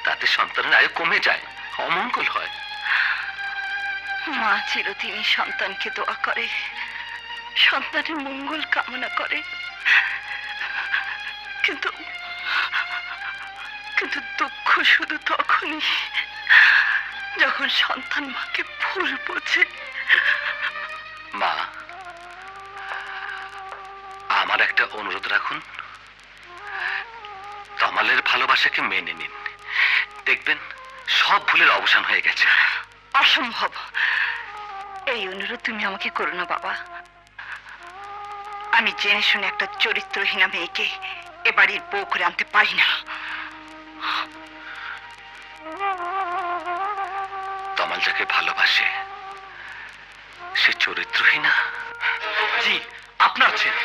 তাতে সন্তানের আয়ু কমে যায়, অমঙ্গল হয়। মা চিরদিনই সন্তানকে দোয়া করে, সন্তানের মঙ্গল কামনা করে, কিন্তু কিন্তু দুঃখ শুধু তখনই যখন সন্তান মাকে ভুল বোঝে। মা, আমার একটা অনুরোধ রাখুন, তমালের ভালোবাসাকে মেনে নিন, দেখবেন সব ভুলের অবসান হয়ে গেছে। অসম্ভব, এই অনুরোধ তুমি আমাকে করো না বাবা। আমি জেনে শুনে একটা চরিত্রহীনা মেয়েকে এ বাড়ির বউ করে আনতে পারি না। তমাল যাকে ভালোবাসে সে চরিত্রহীনা? জি, আপনার ছেলে,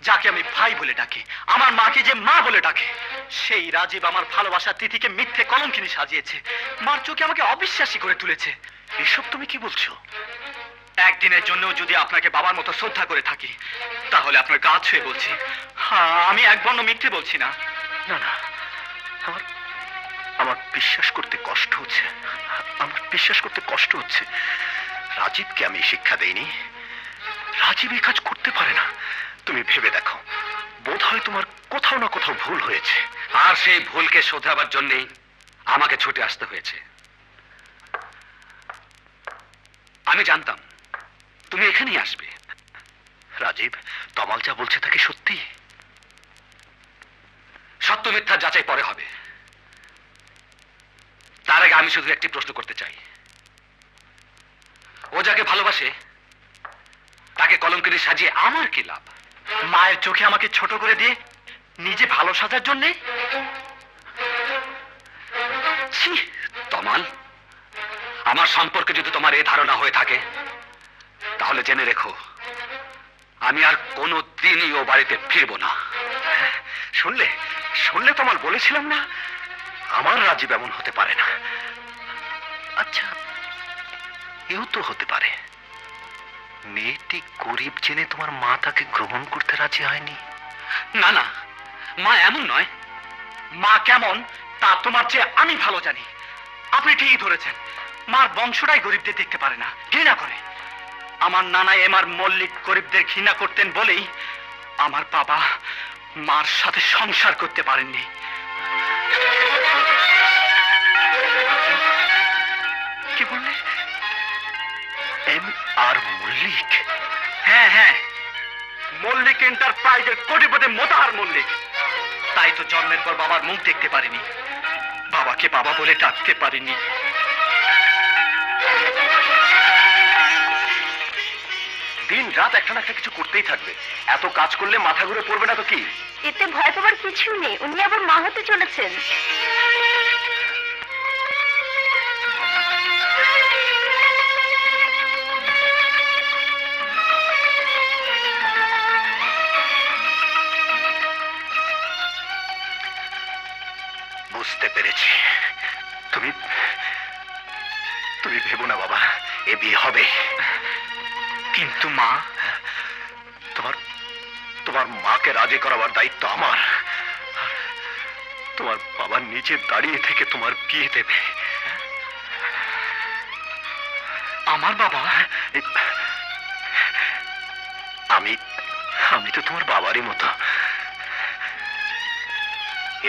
যাকে আমি ভাই বলে ডাকি, আমার মাকে যে মা বলে ডাকে, সেই রাজীব আমার ভালোবাসার তিথিকে মিথ্যে কলঙ্কিনী সাজিয়েছে, মার চোখে আমাকে অবিশ্বাসী করে তুলেছে। এসব তুমি কি বলছো? একদিনের জন্য যদি আপনাকে বাবার মতো শ্রদ্ধা করে থাকি, তাহলে আপনার গা ছুঁয়ে বলছি, হ্যাঁ, আমি এক বর্ণ মিথ্যে বলছি না। না না, আমার আমার বিশ্বাস করতে কষ্ট হচ্ছে, আমার বিশ্বাস করতে কষ্ট হচ্ছে। রাজীবকে আমি শিক্ষা দেইনি, রাজীব এই কাজ করতে পারে না। তুমি ভেবে দেখো, বোধ হয় তোমার কোথাও না কোথাও ভুল হয়েছে। আর সেই ভুলকে শোধরাবার জন্যই আমাকে ছুটে আসতে হয়েছে। আমি জানতাম তুমি এখানেই আসবে। রাজীব, তমাল যা বলছে তা কি সত্যি? সত্য মিথ্যা যাচাই পরে হবে, তার আগে আমি শুধু একটি প্রশ্ন করতে চাই। ও যাকে ভালোবাসে তাকে কলঙ্কিনী সাজিয়ে আমার কি লাভ? মায়ের চোখে আমাকে ছোট করে দিয়ে নিজে ভালো সাজার জন্যে? ছি, তমাল, আমার সম্পর্কে যদি তোমার এই ধারণা হয়ে থাকে তাহলে জেনে রেখো আমি আর কোনো দিনই ও বাড়িতে ফিরবো না। শুনলে শুনলে তোমার বলেছিলাম না আমার রাজীব এমন হতে পারে না। আচ্ছা এও তো হতে পারে মেয়েটি গরিব জেনে তোমার মা তাকে গ্রহণ করতে রাজি হয়নি। না না, মা এমন নয়। মা কেমন তা তোমার চেয়ে আমি ভালো জানি। আপনি ঠিকই ধরেছেন, মার বংশটাই গরিবদের দেখতে পারে না, ঘৃণা করে। আমার নানা এমার মল্লিক গরিবদের ঘৃণা করতেন বলেই আমার বাবা মার সাথে সংসার করতে পারেননি। কি বললে? M R Mallick? হ্যাঁ হ্যাঁ, মল্লিক এন্টারপ্রাইজের কোটিপতি মোতাহার মল্লিক। তাই তো জন্মের পর বাবার মুখ দেখতে পারিনি, বাবাকে বাবা বলে ডাকতে পারিনি। দিন রাত একটা না একটা কিছু করতেই থাকবে, এত কাজ করলে মাথা ঘুরে পড়বে না তো কি? এতে ভয় পাবার কিছুই নেই, উনি আবার মা হতে চলেছেন। বুঝতে পেরেছি। তুমি তুমি ভেবো না বাবা, এ বিয়ে হবে। কিন্তু মা, তোমার তোমার মাকে রাজি করাবার দায়িত্ব আমার। তোমার বাবা নিজে দাঁড়িয়ে থেকে তোমার বিয়ে দেবে। আমার বাবা? আমি আমি তো তোমার বাবারই মতো।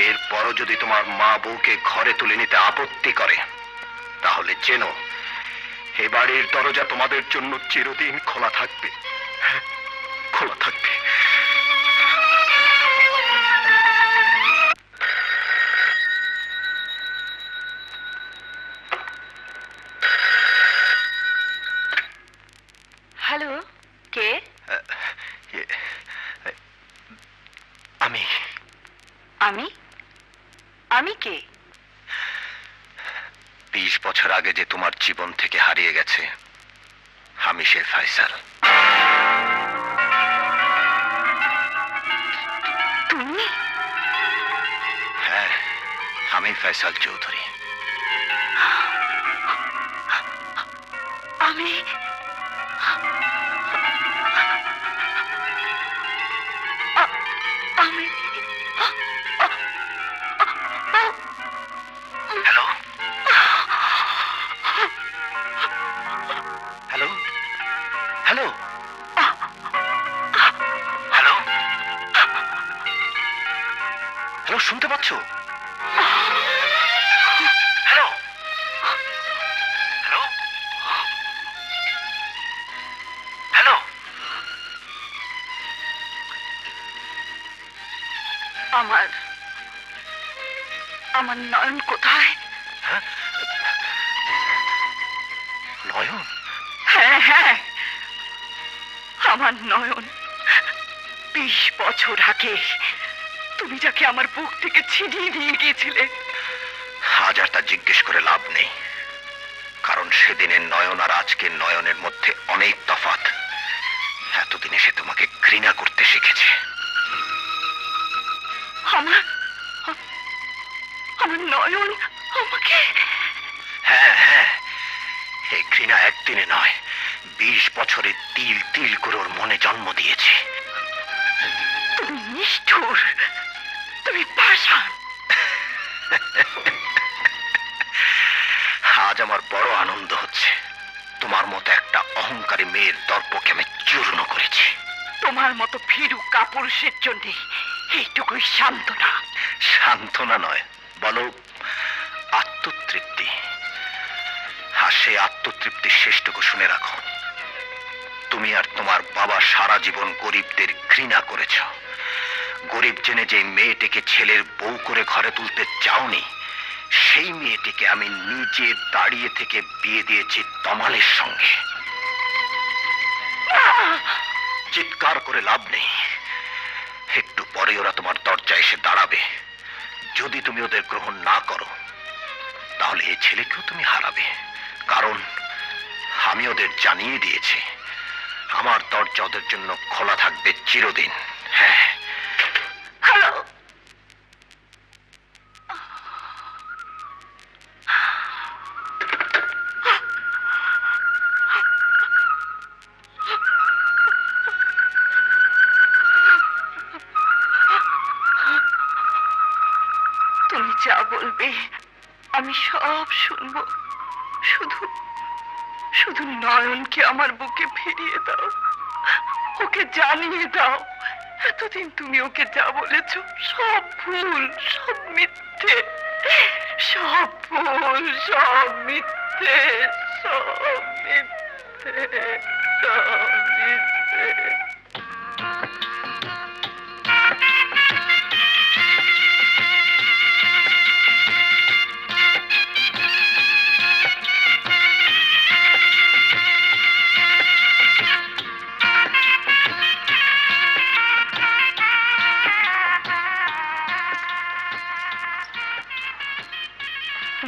এরপরও যদি তোমার মা বউকে ঘরে তুলে নিতে আপত্তি করে তাহলে জেনো এ বাড়ির দরজা তোমাদের জন্য চিরদিন খোলা থাকবে, খোলা থাকবে। হ্যালো, কে? আমি আমি? আমি কে? 20 বছর আগে যে তোমার জীবন থেকে হারিয়ে গেছে আমি সে ফয়সাল। তুমি? হ্যাঁ, আমি ফয়সাল চৌধুরী। আমি আমি hello hello hello hello hello, শুনতে পাচ্ছ? Hello hello hello. আমার আমার নয়ন কোথায়? নয়ন? হ্যাঁ হ্যাঁ, আমার নয়ন। 20 বছর আগে তুমি যাকে আমার বুক থেকে ছিনিয়ে নিয়ে গিয়েছিলে। আজ আর তা জিজ্ঞেস করে লাভ নেই, কারণ সেদিনের নয়ন আর আজকের নয়নের মধ্যে অনেক তফাৎ। এতদিনে সে তোমাকে ঘৃণা করতে শিখেছে। আমার আমার নয়ন আমাকে? হ্যাঁ হ্যাঁ, এই ঘৃণা একদিনে নয়, 20 বছরে তিল তিল করে ওর মনে জন্ম দিয়েছে। তুমি নিষ্ঠুর, তুমি পাষাণ। আজ আমার বড় আনন্দ হচ্ছে, তোমার মতো একটা অহংকারী মেয়ের দর্পকে আমি চূর্ণ করেছি। তোমার মতো ভীরু কাপুরুষের জন্য এইটুকুই সান্ত্বনা। সান্ত্বনা নয়, বলো আত্মতৃপ্তি। আর সেই আত্মতৃপ্তির শেষটুকু শুনে রাখো, তুমি আর তোমার বাবা সারা জীবন গরিবদের ঘৃণা করেছ। গরিব জেনে যে মেয়েটিকে ছেলের বউ করে ঘরে তুলতে চাওনি, সেই মেয়েটিকে আমি নিজে দাঁড়িয়ে থেকে বিয়ে দিয়েছি তমালের সঙ্গে। চিৎকার করে লাভ নেই, একটু পরে ওরা তোমার দরজায় এসে দাঁড়াবে। যদি তুমি ওদের গ্রহণ না করো তাহলে এই ছেলেকেও তুমি হারাবে, কারণ আমি ওদের জানিয়ে দিয়েছি আমার দরজা ওদের জন্য খোলা থাকবে চিরদিন। হ্যাঁ, হ্যালো, তুমি যা বলবে আমি সব শুনবো। শুধু শুধু নয়নকে আমার বুকে ফিরিয়ে দাও, ওকে জানিয়ে দাও এতদিন তুমি ওকে যা বলেছ সব ভুল, সব মিথ্যে, সব ভুল, সব মিথ্যে, সব মিথ্যে, সব মিথ্যে।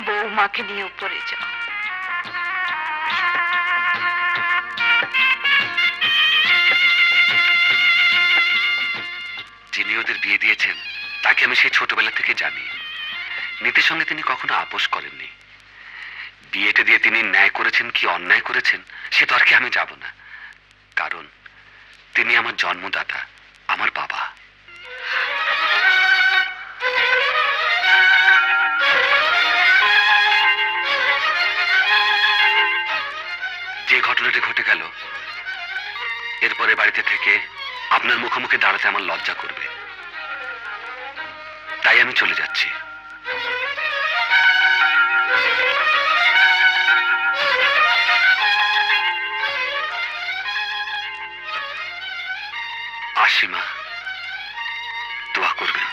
বৌমাকে নিয়ে উপরে যাও। যিনি ওদের বিয়ে দিয়েছেন তাকে আমি সেই ছোটবেলা থেকে জানি। নীতির সঙ্গে তিনি কখনো আপোষ করেননি। বিয়েটা দিয়ে তিনি ন্যায় করেছেন কি অন্যায় করেছেন সে তর্কে আমি যাব না, কারণ তিনি আমার জন্মদাতা, আমার বাবা। যে ঘটনাটি ঘটে গেল এরপরে বাড়িতে থেকে আপনার মুখোমুখি দাঁড়াতে আমার লজ্জা করবে, তাই আমি চলে যাচ্ছি। আসি মা, দোয়া করবেন।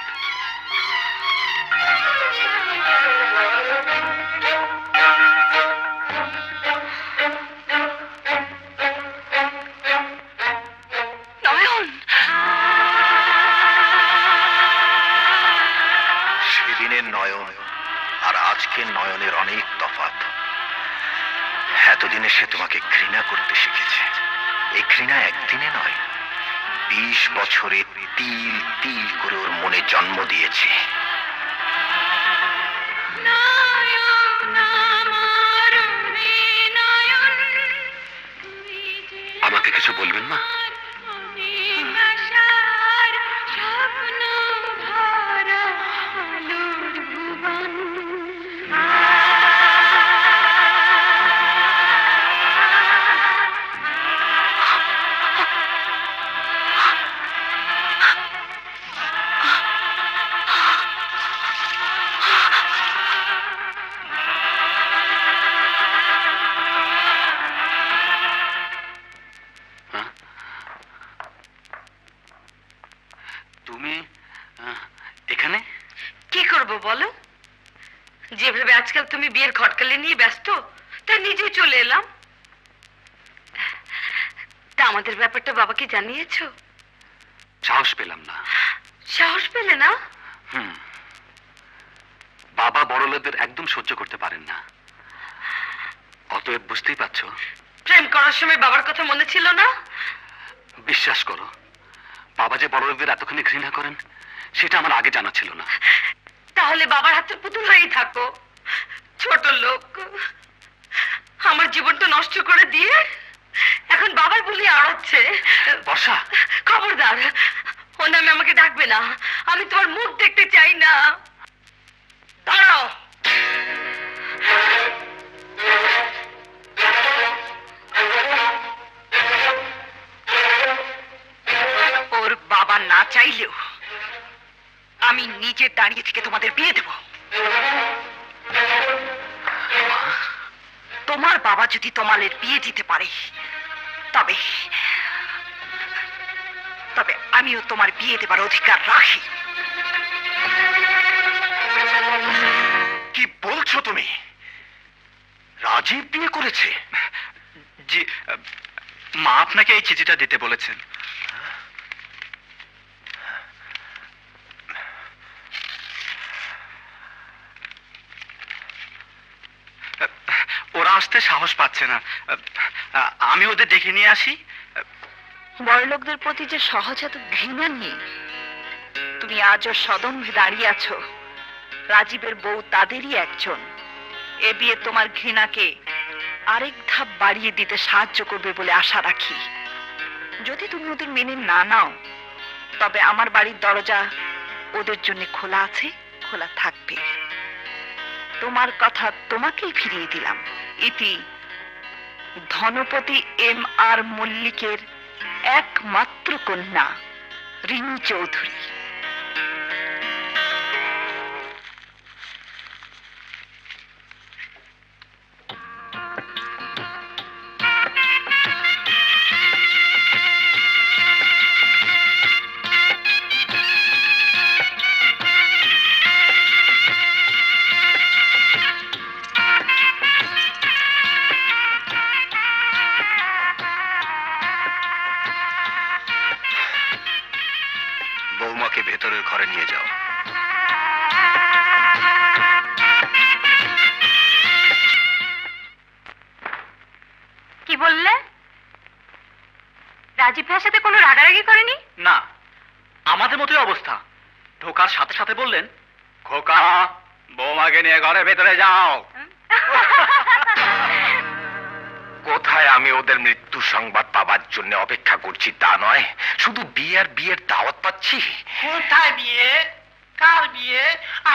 নয়ন, সেদিনের নয়ন আর আজকের নয়নের অনেক তফাৎ। এতদিনে সে তোমাকে ঘৃণা করতে শিখেছে। এই ঘৃণা একদিনে নয়, 20 বছরে তিল তিল করে ওর মনে জন্ম দিয়েছে। আমাকে কিছু বলবেন মা? তুমি এখানে কি করব বলো? যেভাবে আজকাল তুমি বিয়ের খটকালে নিয়ে ব্যস্ত, তাই নিজেই চলে এলাম। তা আমাদের ব্যাপারটা বাবাকে জানিয়েছো? সাহস পেলাম না। সাহস পেলে না? বাবা বড় লোকদের একদম সহ্য করতে পারেন না, অতএব বুঝতেই পারছো। প্রেম করার সময় বাবার কথা মনে ছিল না? বিশ্বাস করো, বাবা যে বড় লোকদের এতখানি ঘৃণা করেন সেটা আমার আগে জানা ছিল না। তাহলে বাবার হাতে পুতুল হয়েই থাকো। ছোট লোক আমার জীবনটা নষ্ট করে দিয়ে এখন বাবার বলি আড়াচ্ছে। বর্ষা, খবরদার, ও নামে আমাকে ডাকবে না। আমি তোমার মুখ দেখতে চাই না। দাঁড়াও। ওর বাবা না চাইলেও আমি নিজে দাঁড়িয়ে থেকে তোমাদের বিয়ে দেব। তোমার বাবা যদি তোমাদের বিয়ে দিতে পারে তবে তবে আমিও তোমার বিয়ে দেবার অধিকার রাখি। কি বলছো তুমি? রাজীব বিয়ে করেছে? জি, মা আপনাকে এই চিঠিটা দিতে বলেছেন। ওর ওরা আসতে সাহস পাচ্ছে না। আমি ওদের ডেকে নিয়ে আসি। বড়লোকদের প্রতি যে সহজ এত ঘৃণা নেই। তুমি আজও সদম্ভে দাঁড়িয়ে আছো। রাজীবের বউ তাদেরই একজন। এ বিয়ে তোমার ঘৃণাকে আরেক ধাপ বাড়িয়ে দিতে সাহায্য করবে বলে আশা রাখি। যদি তুমি ওদের মেনে না নাও, তবে আমার বাড়ির দরজা ওদের জন্য খোলা আছে, খোলা থাকবে। তোমার কথা তোমাকেই ফিরিয়ে দিলাম। ইতি ধনপতি M.R. মল্লিকের একমাত্র কন্যা রিমি চৌধুরী। বৌমাকে ভেতরের ঘরে নিয়ে যাও। কি বললে? রাজীব ভাইয়ের সাথে কোনো রাগারাগি করেনি? না, আমাদের মতোই অবস্থা। ঢোকার সাথে সাথে বললেন, খোকা বৌমাকে নিয়ে ঘরে ভেতরে যাও। কোথায় আমি ওদের মৃত্যু সংবাদ পাবার জন্য অপেক্ষা করছি তা নয়, শুধু বিয়ের দাওয়াত পাচ্ছি। কোথায় বিয়ে? কার বিয়ে?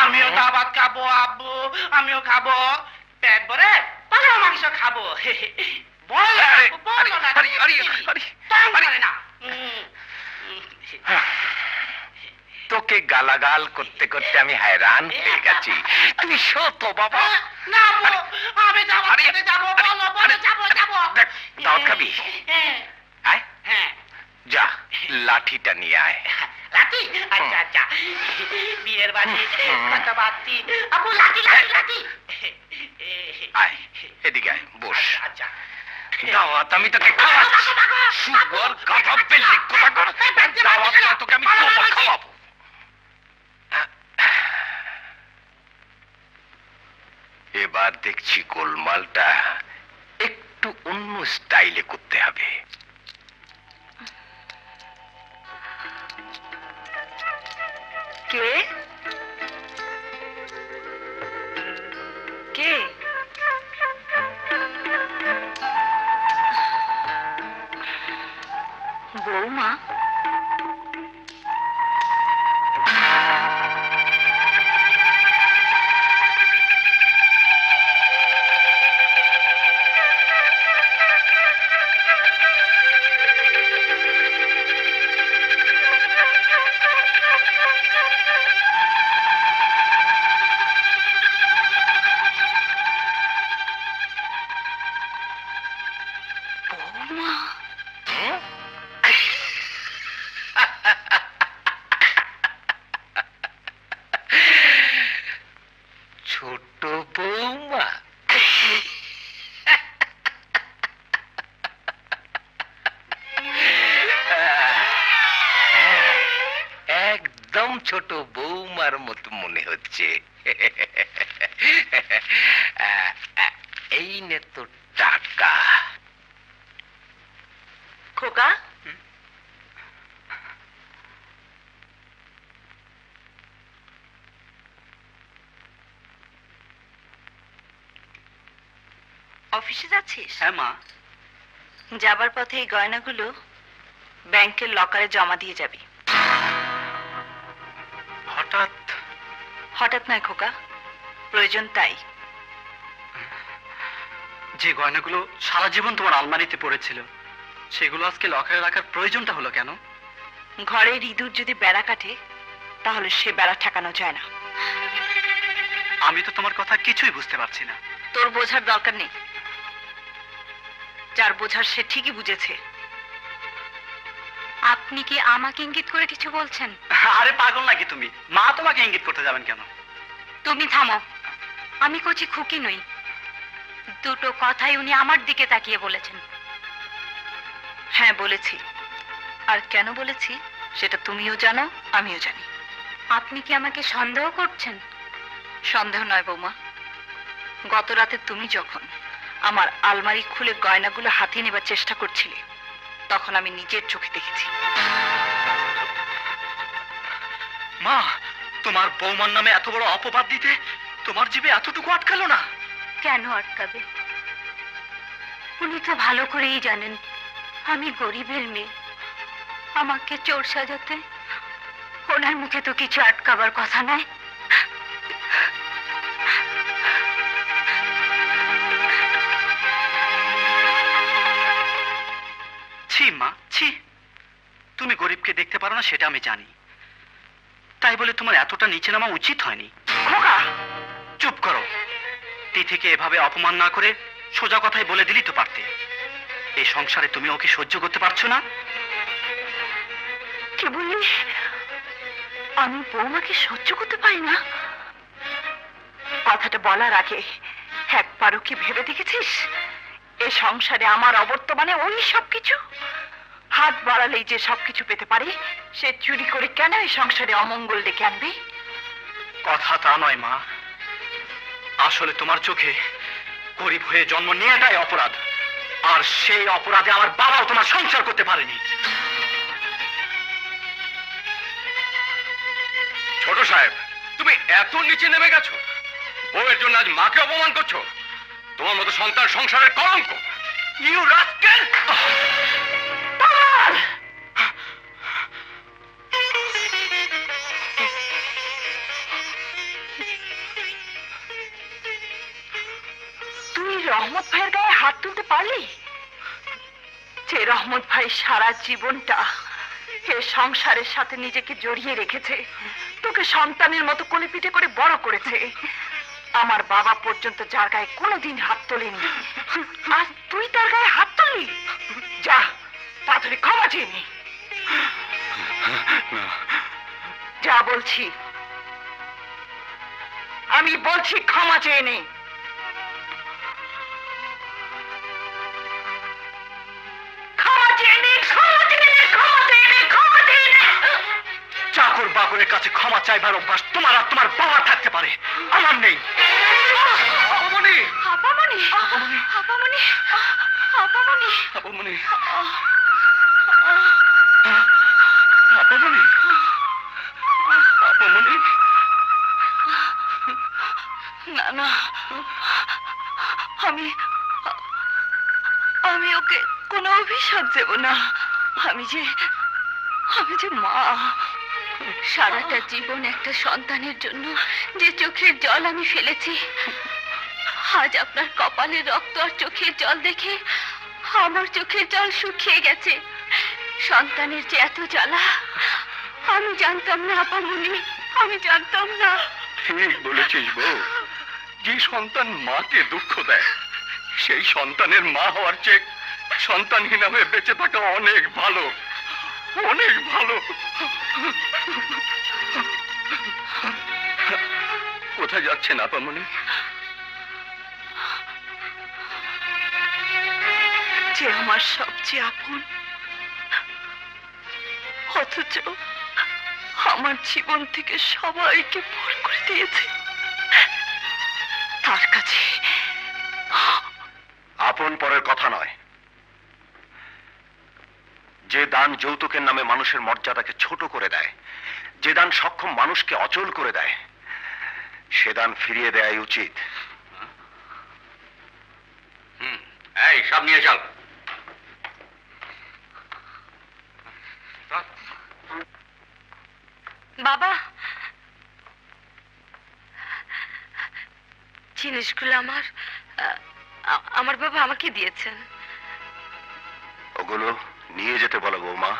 আমিও দাবাত খাবো আব্বু, আমিও খাবো। পেট ভরে পালা মাংস খাবো। বল আব্বু, বলো না। তং করে না। তোকে গালাগাল করতে করতে আমি হায়রান হয়ে গেছি। তুই শত বাবা। না আব্বু, আমি দাবাত খেতে যাবো। বলো বলো, যাবো যাবো। দেখ, দাওয়াত খাবি? হ্যাঁ আয়, হ্যাঁ। যা লাঠিটা নিয়ে আয়। লাঠি? আচ্ছা আচ্ছা। বিয়ের বাড়ি কথা বাড়তি। আব্বু লাঠি লাঠি লাঠি। আয়, এদিকে আয়, বস। আচ্ছা। দাওয়াত আমি তোকে খাওয়াচ্ছি। সুগর গাধা বেল্লি কোথাকার। দাওয়াত না, তোকে আমি কোপা খাওয়াবো। এবার দেখছি গোলমালটা একটু অন্য স্টাইলে করতে হবে। কে কে? বৌমা? ছোট বৌমা, একদম ছোট বৌমার মতো মনে হচ্ছে। এই নে তো টাকা। খোকা, অফিসে যাচ্ছিস? হ্যাঁ মা। যাবার পথে এই গয়নাগুলো ব্যাংকের লকারে জমা দিয়ে যাবি। হঠাৎ? হঠাৎ নয় খোকা, প্রয়োজন তাই। যে গয়নাগুলো সারা জীবন তোমার আলমারিতে পড়েছিল, সেগুলো আজকে লকারে রাখার প্রয়োজনটা হলো কেন? ঘরের ইঁদুর যদি বেড়া কাটে, তাহলে সে বেড়া ঠেকানো যায় না। আমি তো তোমার কথা কিছুই বুঝতে পারছি না। তোর বোঝার দরকার নেই। যার বোঝার সে ঠিকই বুঝেছে। আপনি কি আমাকে ইঙ্গিত করে কিছু বলছেন? আরে পাগল নাকি তুমি? মা তোমাকে ইঙ্গিত করতে যাবেন কেন? তুমি থামো। আমি কচি খুকি নই। দুটো কথাই উনি আমার দিকে তাকিয়ে বলেছেন। হ্যাঁ বলেছি, আর কেন বলেছি সেটা তুমিও জানো, আমিও জানি। আপনি কি আমাকে সন্দেহ করছেন? সন্দেহ নয় বৌমা, গত রাতে তুমি যখন আমার আলমারি খুলে গয়নাগুলো হাতিয়ে নেবার চেষ্টা করছিলে, তখন আমি নিজের চোখে দেখেছি। মা, তোমার বৌমার নামে এত বড় অপবাদ দিতে তোমার জিভে এতটুকু আটকালো না? কেন আটকাবে? উনি তো ভালো করেই জানেন আমি গরিবের মেয়ে। আমাকে চোর সাজাতে ওনার মুখে তো কিছু আটকাবার কথা নয়। ছি মা, ছি। তুমি গরিবকে দেখতে পারো না সেটা আমি জানি, তাই বলে তোমার এতটা নিচে নামা উচিত হয়নি। খোকা, চুপ করো। তিথিকে এভাবে অপমান না করে সোজা কথাই বলে দিলি তো পারতে। এই সংসারে তুমি ওকে সহ্য করতে পারছো না? কি বললি? আমি বৌমাকে সহ্য করতে পারি না? কথাটা বলার আগে একবারও কি ভেবে দেখেছিস এ সংসারে আমার অবর্তমানে ওই সবকিছু? হাত বাড়ালেই যে সবকিছু পেতে পারে, সে চুরি করে কেন এই সংসারে অমঙ্গল ডেকে আনবে? কথা তা নয় মা, আসলে তোমার চোখে গরিব হয়ে জন্ম নেওয়াটাই অপরাধ, আর সেই অপরাধে আমার বাবাও তোমার সংসার করতে পারেনি। ছোট সাহেব, তুমি এত নিচে নেমে গেছো? বউয়ের জন্য আজ মাকে অপমান করছো? তোমার মতো সন্তান সংসারের কলঙ্ক। You rascal! তুই রহমত ভাইয়ের গায়ে হাত তুলতে পারলি? যে রহমত ভাই সারা জীবনটা এ সংসারের সাথে নিজেকে জড়িয়ে রেখেছে, তোকে সন্তানের মতো কোলে পিঠে করে বড় করেছে। আমার বাবা পর্যন্ত যার গায়ে কোনোদিন হাত তোলেনি, আজ তুই তার গায়ে হাত তুললি? যা তাড়াতাড়ি ক্ষমা চেয়ে নে। যা বলছি, আমি বলছি ক্ষমা চেয়ে নে। চাকর বাকরের কাছে ক্ষমা চাইবার অভ্যাস তোমার আর তোমার বাবার থাকতে পারে, আমার নেই। আপামনি, আপামনি, আপামনি, আপামনি, আপামনি, আপামনি। না না, আমি আমি ওকে কোনো অভিশাপ দেব না। আমি যে মা। সারাটা জীবন একটা সন্তানের জন্য যে চোখের জল আমি ফেলেছি, আজ আপনার কপালে রক্ত আর চোখের জল দেখে আমার চোখের জল শুকিয়ে গেছে। সন্তানের যে এত জ্বালা আমি জানতাম না আপামনি, আমি জানতাম না। ঠিক বলেছিস বউ। যে সন্তান মাকে দুঃখ দেয়, সেই সন্তানের মা হওয়ার চেয়ে সন্তানহীন হয়ে বেঁচে থাকা অনেক ভালো, অনেক ভালো। কোথায় যাচ্ছেন আপামনি? যে আমার সবচেয়ে আপন, অথচ আমার জীবন থেকে সবাইকে ভুল করে দিয়েছে, তার কাছে। আপন পরের কথা নয়, যে দান যৌতুকের নামে মানুষের মর্যাদাকে ছোট করে দেয়, যে দান সক্ষম মানুষকে অচল করে দেয়, সে দান ফিরিয়ে দেয়াই উচিত। এই সব নিয়ে চল। বাবা, জিনিসগুলো আমার বাবা আমাকে দিয়েছেন। ওগুলো নিয়ে যেতে বলো বৌমা।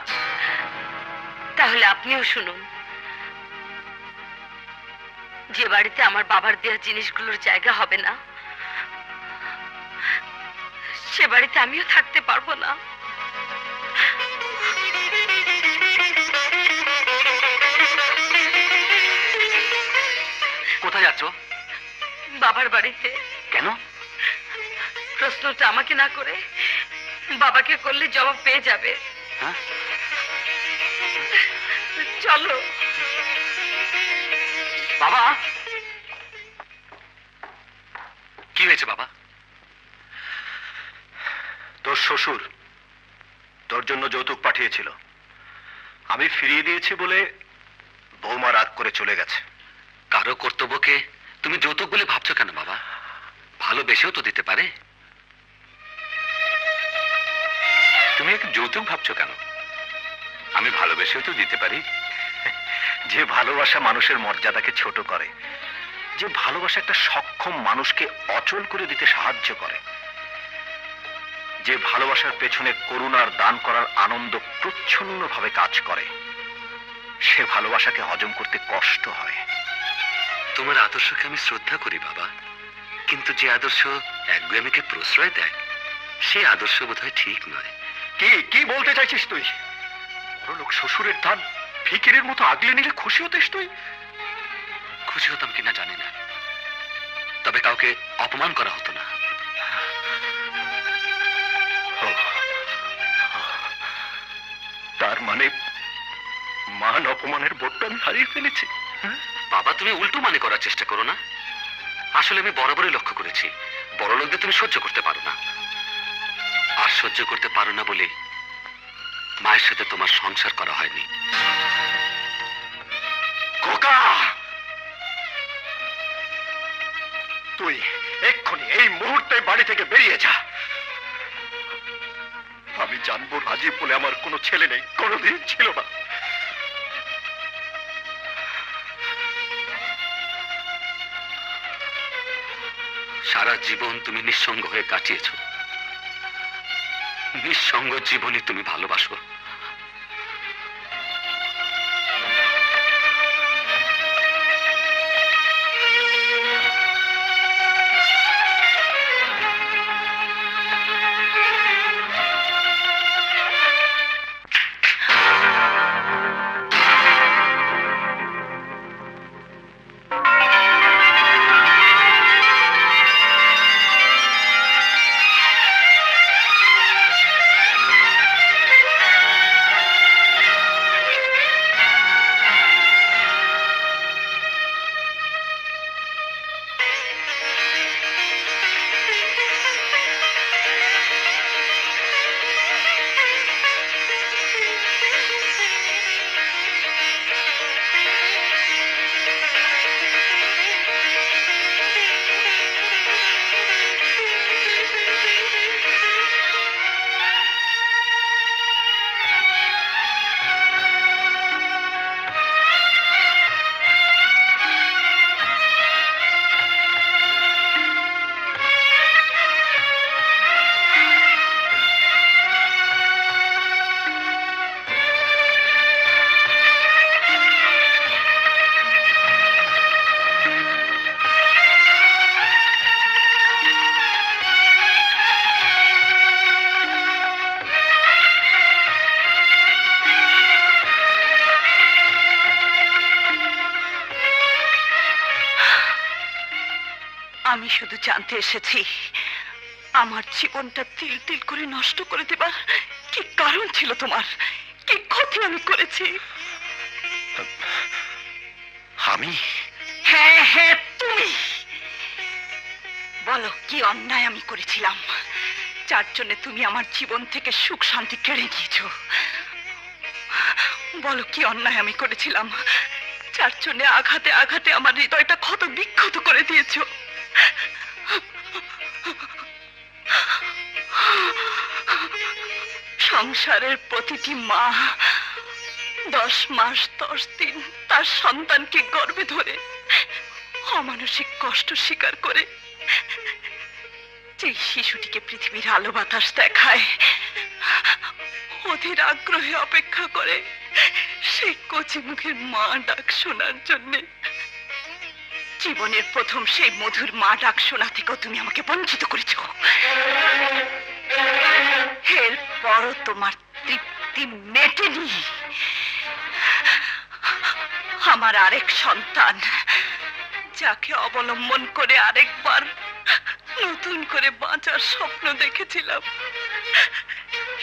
তাহলে আপনিও শুনুন, যে বাড়িতে আমার বাবার দেওয়া জিনিসগুলোর জায়গা হবে না, সে বাড়িতে আমিও থাকতে পারবো না। কোথায় যাচ্ছ? বাবার বাড়িতে। কেন? প্রশ্নটা আমাকে না করে বাবাকে করলে জবাব পেয়ে যাবে। হ্যাঁ? চলো। বাবা, কি হয়েছে বাবা? তোর শ্বশুর তোর জন্য যৌতুক পাঠিয়েছিল, আমি ফিরিয়ে দিয়েছি বলে বৌমা রাগ করে চলে গেছে। কারো কর্তব্যকে তুমি যৌতুক বলে ভাবছো কেন বাবা? ভালোবেসেও তো দিতে পারে। তুমি এক যৌতুক ভাবছো কেন? আমি ভালোবেসেও তো দিতে পারি। যে ভালোবাসা মানুষের মর্যাদাকে ছোট করে, যে ভালোবাসা একটা সক্ষম মানুষকে অচল করে দিতে সাহায্য করে, যে ভালোবাসার পেছনে করুণার দান করার আনন্দ প্রচ্ছন্নভাবে কাজ করে, সে ভালোবাসাকে হজম করতে কষ্ট হয়। তোমার আদর্শকে আমি শ্রদ্ধা করি বাবা, কিন্তু যে আদর্শ একগুয়ামিকে প্রশ্রয় দেয় সেই আদর্শ বোধহয় ঠিক নয়। কি কি বলতে চাইছিস তুই? বড় লোক শ্বশুরের ধান ফিকিরের মতো আগলে নিলে খুশি হতিস তুই? খুশি হতাম কিনা জানি না, তবে কাউকে অপমান করা হতো না। তার মানে মান অপমানের বোধটা আমি হারিয়ে ফেলেছি। বাবা, তুমি উল্টো মানে করার চেষ্টা করো না। আসলে আমি বরাবরই লক্ষ্য করেছি বড় লোকদের তুমি সহ্য করতে পারো না। আর সহ্য করতে পারো না বলে মায়ের সাথে তোমার সংসার করা হয়নি। খোকা, তুই এক্ষুনি এই মুহূর্তে বাড়ি থেকে বেরিয়ে যা। আমি জানবো রাজীব বলে আমার কোনো ছেলে নেই, কোনোদিন ছিল না। সারা জীবন তুমি নিঃসঙ্গ হয়ে কাটিয়েছ। নিঃসঙ্গ জীবনে তুমি ভালোবাসো। আমি শুধু জানতে এসেছি আমার জীবনটা তিল তিল করে নষ্ট করে দেবার কি কারণ ছিল তোমার? কি ক্ষতি আমি করেছি? আমি? হ্যাঁ হ্যাঁ, তুমি বলো কি অন্যায় আমি করেছিলাম যার জন্য তুমি আমার জীবন থেকে সুখ শান্তি কেড়ে নিয়েছো? বলো কি অন্যায় আমি করেছিলাম যার জন্য আঘাতে আঘাতে আমার হৃদয়টা ক্ষত বিক্ষত করে দিয়েছো? সংসারের প্রতিটি মা 10 মাস 10 দিন তার সন্তানকে গর্ভে ধরে অমানসিক কষ্ট স্বীকার করে যে শিশুটিকে পৃথিবীর আলো বাতাস দেখায়, অধীর আগ্রহে অপেক্ষা করে সেই কচি মুখের মা ডাক শোনার জন্যে। জীবনের প্রথম সেই মধুর মা ডাক শোনা থেকেও তুমি আমাকে বঞ্চিত করেছো। এরপরও তোমার তৃপ্তি মেটেনি। আমার আরেক সন্তান যাকে অবলম্বন করে আরেকবার নতুন করে বাঁচার স্বপ্ন দেখেছিলাম,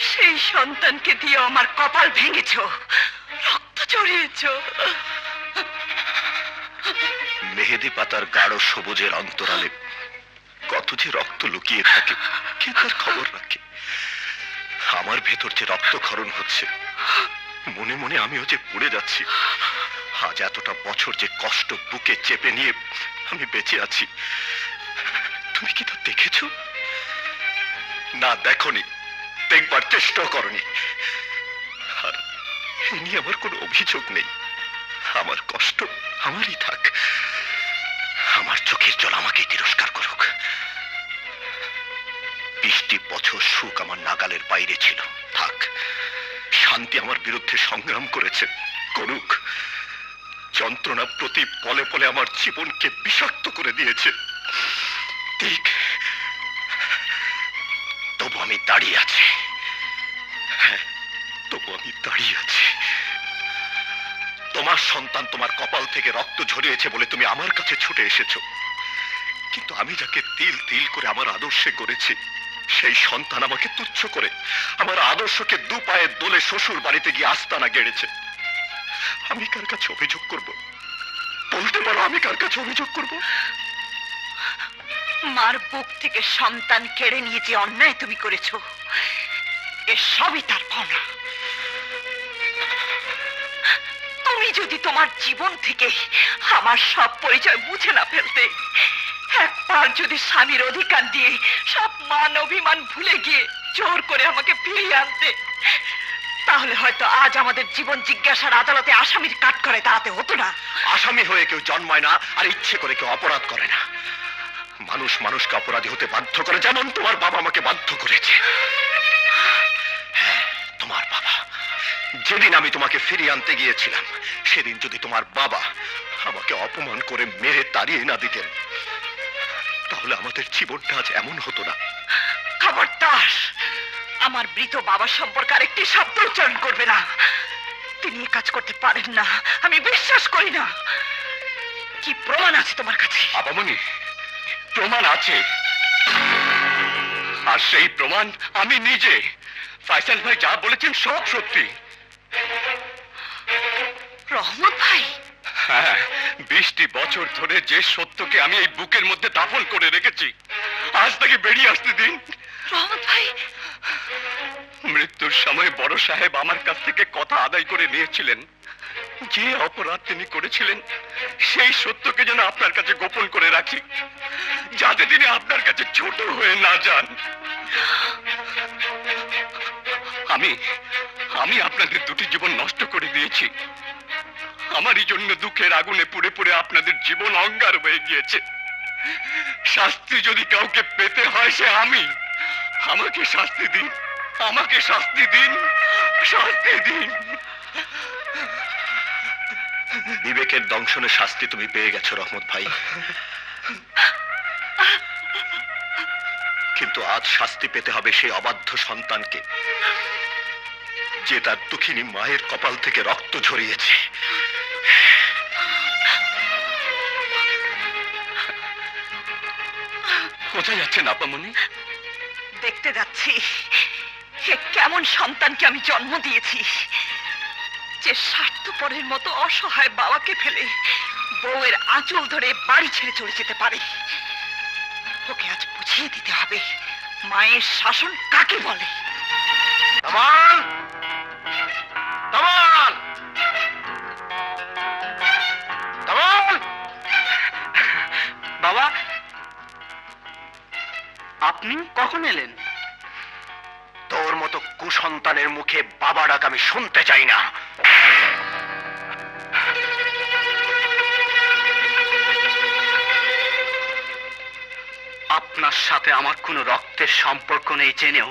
সেই সন্তানকে দিয়ে আমার কপাল ভেঙেছো, রক্ত চড়িয়েছো। মেহেদি পাতার গাঢ় সবুজের অন্তরালে কত যে রক্ত লুকিয়ে থাকে কে তার খবর রাখে? আমার ভেতর যে রক্তক্ষরণ হচ্ছে, মনে মনে আমিও যে পুড়ে যাচ্ছি। আজ এতটা বছর যে কষ্ট বুকে চেপে নিয়ে আমি বেঁচে আছি, তুমি কি তা দেখেছো? না, দেখোনি, দেখবার চেষ্টা করনি। আর এ নিয়ে আমার কোনো অভিযোগ নেই। আমার কষ্ট আমারই থাক, আমার চোখের জল আমাকে তিরস্কার করুক। 20টি বছর সুখ আমার নাগালের বাইরে ছিল, থাক। শান্তি আমার বিরুদ্ধে সংগ্রাম করেছে, করুক। যন্ত্রণা প্রতি পলে পলে আমার জীবনকে বিষাক্ত করে দিয়েছে, ঠিক। তবু আমি দাঁড়িয়ে আছি। হ্যাঁ, তবু আমি দাঁড়িয়ে আছি। তোমার সন্তান তোমার কপাল থেকে রক্ত ঝরিয়েছে বলে তুমি আমার কাছে ছুটে এসেছো, কিন্তু আমি যাকে তিল তিল করে আমার আদর্শে গড়েছি, সেই সন্তান আমাকে তুচ্ছ করে আমার আদর্শকে দু পায়ে দোলে শ্বশুর বাড়িতে গিয়ে আস্তানা গেড়েছে। আমি কার কাছে অভিযোগ করব? বলতে পারো, আমি কার কাছে অভিযোগ করব? মার বুক থেকে সন্তান কেড়ে নিয়ে যে অন্যায় তুমি করেছো, এ সবই তার পাওনা। তুমি যদি তোমার জীবন থেকে আমার সব পরিচয় মুছে না ফেলতে, একবার যদি স্বামীর অধিকার দিয়ে সব মান অভিমান ভুলে গিয়ে জোর করে আমাকে ফিরিয়ে আনতে, তাহলে হয়তো আজ আমাদের জীবন জিজ্ঞাসার আদালতে আসামির কাঠগড়ায় দাঁড়াতে হতো না। আসামি হয়ে কেউ জন্মায় না, আর ইচ্ছে করে কেউ অপরাধ করে না। মানুষ মানুষকে অপরাধী হতে বাধ্য করে, যেমন তোমার বাবা আমাকে বাধ্য করেছে। হ্যাঁ, তোমার বাবা। যেদিন আমি তোমাকে ফিরিয়ে আনতে গিয়েছিলাম, সেদিন যদি তোমার বাবা আমাকে অপমান করে মেরে তাড়িয়ে না দিতেন, তাহলে আমাদের জীবনটা আজ এমন হতো না। খবরদার আমার মৃত বাবার সম্পর্কে আরেকটি শব্দ উচ্চারণ করবে না। তিনি এ কাজ করতে পারেন না, আমি বিশ্বাস করি না। কি প্রমাণ আছে তোমার কাছে? আপামনি, প্রমাণ আছে, আর সেই প্রমাণ আমি নিজে। ফয়সাল ভাই যা বলেছেন সব সত্যি। রহমত ভাই? হ্যাঁ, 20টি বছর ধরে যে সত্যকে আমি এই বুকের মধ্যে দাফন করে রেখেছি, আজ তাকে বেরিয়ে আসতে দিন। রহমত ভাই? মৃত্যুর সময় বড় সাহেব আমার কাছ থেকে কথা আদায় করে নিয়েছিলেন, যে অপরাধ তিনি করেছিলেন সেই সত্যকে যেন আপনার কাছে গোপন করে রাখি, যাতে তিনি আপনার কাছে ছোট হয়ে না যান। আমি আপনাদের দুটি জীবন নষ্ট করে দিয়েছি। আমারই জন্য দুঃখের আগুনে পুড়ে পুড়ে আপনাদের জীবন অঙ্গার হয়ে গিয়েছে। শাস্তি যদি কাউকে পেতে হয়, সে আমি। আমাকে শাস্তি দিন, আমাকে শাস্তি দিন, শাস্তি দিন। বিবেকের দংশনের শাস্তি তুমি পেয়ে গেছো রহমত ভাই, কিন্তু আজ শাস্তি পেতে হবে সেই অবাধ্য সন্তানকে, যে তার দুঃখিনী মায়ের কপাল থেকে রক্ত ঝরিয়েছে। কোথায় যাচ্ছেন আপামনি? দেখতে যাচ্ছি সে কেমন সন্তানকে আমি জন্ম দিয়েছি, যে স্বার্থপরের মতো অসহায় বাবাকে ফেলে বউয়ের আঁচল ধরে বাড়ি ছেড়ে চলে যেতে পারে। ওকে আজ বুঝিয়ে দিতে হবে মায়ের শাসন কাকে বলে। কামাল, কামাল, কামাল! বাবা, আপনি কখন এলেন? তোর মতো কুসন্তানের মুখে বাবা ডাক আমি শুনতে চাই না। আপনার সাথে আমার কোনো রক্তের সম্পর্ক নেই জেনেও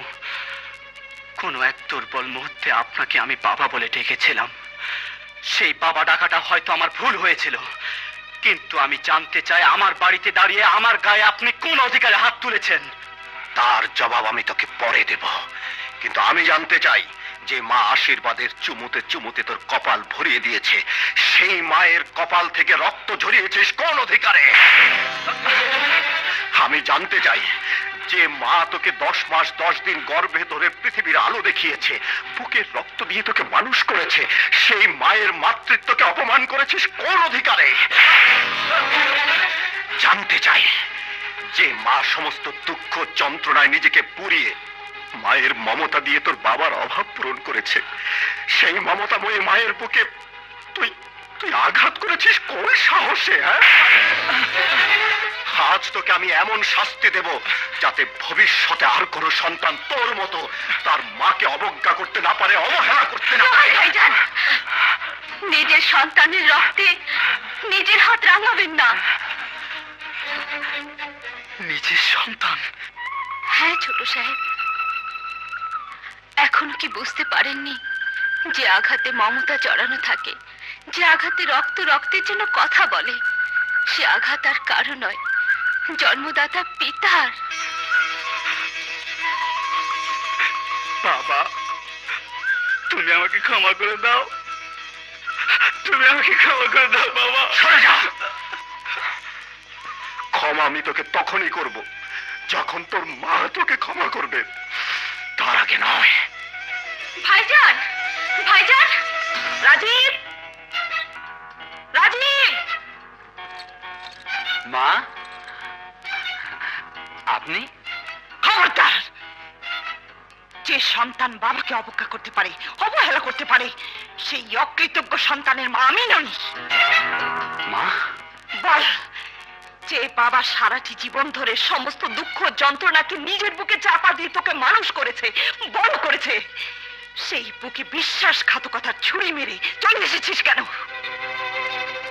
কোনো এক দুর্বল মুহূর্তে আপনাকে আমি বাবা বলে ডেকেছিলাম। সেই বাবা ডাকাটা হয়তো আমার ভুল হয়েছিল, কিন্তু আমি জানতে চাই আমার বাড়িতে দাঁড়িয়ে আমার গায়ে আপনি কোন অধিকারে হাত তুলেছেন। তার জবাব আমি তোকে পরে দেব, কিন্তু আমি জানতে চাই যে মা আশীর্বাদের চুমুতে চুমুতে তোর কপাল ভরিয়ে দিয়েছে, সেই মায়ের কপাল থেকে রক্ত ঝরিয়েছিস কোন অধিকারে? আমি জানতে চাই যে মা তোকে 10 মাস 10 দিন গর্ভে ধরে পৃথিবীর আলো দেখিয়েছে, বুকের রক্ত দিয়ে তোকে মানুষ করেছে, সেই মায়ের মাতৃত্বকে অপমান করেছিস কোন অধিকারে? জানতে চাই যে মা সমস্ত দুঃখ যন্ত্রণায় নিজেকে পুড়িয়ে মায়ের মমতা দিয়ে তোর বাবার অভাব পূরণ করেছে। সেই মমতাময়ী মায়ের বুকে তুই তুই আঘাত করেছিস কোন সাহসে? হ্যাঁ, আজ তোকে আমি এমন শাস্তি দেব যাতে ভবিষ্যতে আর কোনো সন্তান তোর মতো তার মাকে অবজ্ঞা করতে না পারে, অবহেলা করতে না পারে। ভাইজান, নিজের সন্তানের রক্তে নিজের হাত রাঙাবেন না। নিজের সন্তান? হ্যাঁ ছোট সাহেব, এখনো কি বুঝতে পারেননি যে আঘাতে মমতা জড়ানো থাকে, যে আঘাতে রক্ত রক্তের জন্য কথা বলে, সে আঘাত আর কারো নয়, জন্মদাতা পিতার। বাবা, তুমি আমাকে ক্ষমা করে দাও, তুমি আমাকে ক্ষমা করে দাও বাবা। সরে যা। ক্ষমা আমি তোকে তখনই করব যখন তোর মা তোকে ক্ষমা করবে, তার আগে নয়। ভাইজান, ভাইজান, রাজীব, রাজীব। মা, আপনি? খবরদার! যে সন্তান বাবাকে অবজ্ঞা করতে পারে, অবহেলা করতে পারে, সেই অকৃতজ্ঞ সন্তানের মা আমি নই। মা, বল, যে বাবা সারাটি জীবন ধরে সমস্ত দুঃখ যন্ত্রণাকে নিজের বুকে চাপা দিয়ে তোকে মানুষ করেছে, বড় করেছে, সেই বুকে বিশ্বাসঘাতকতার ছুরি মেরে চলে এসেছিস কেন?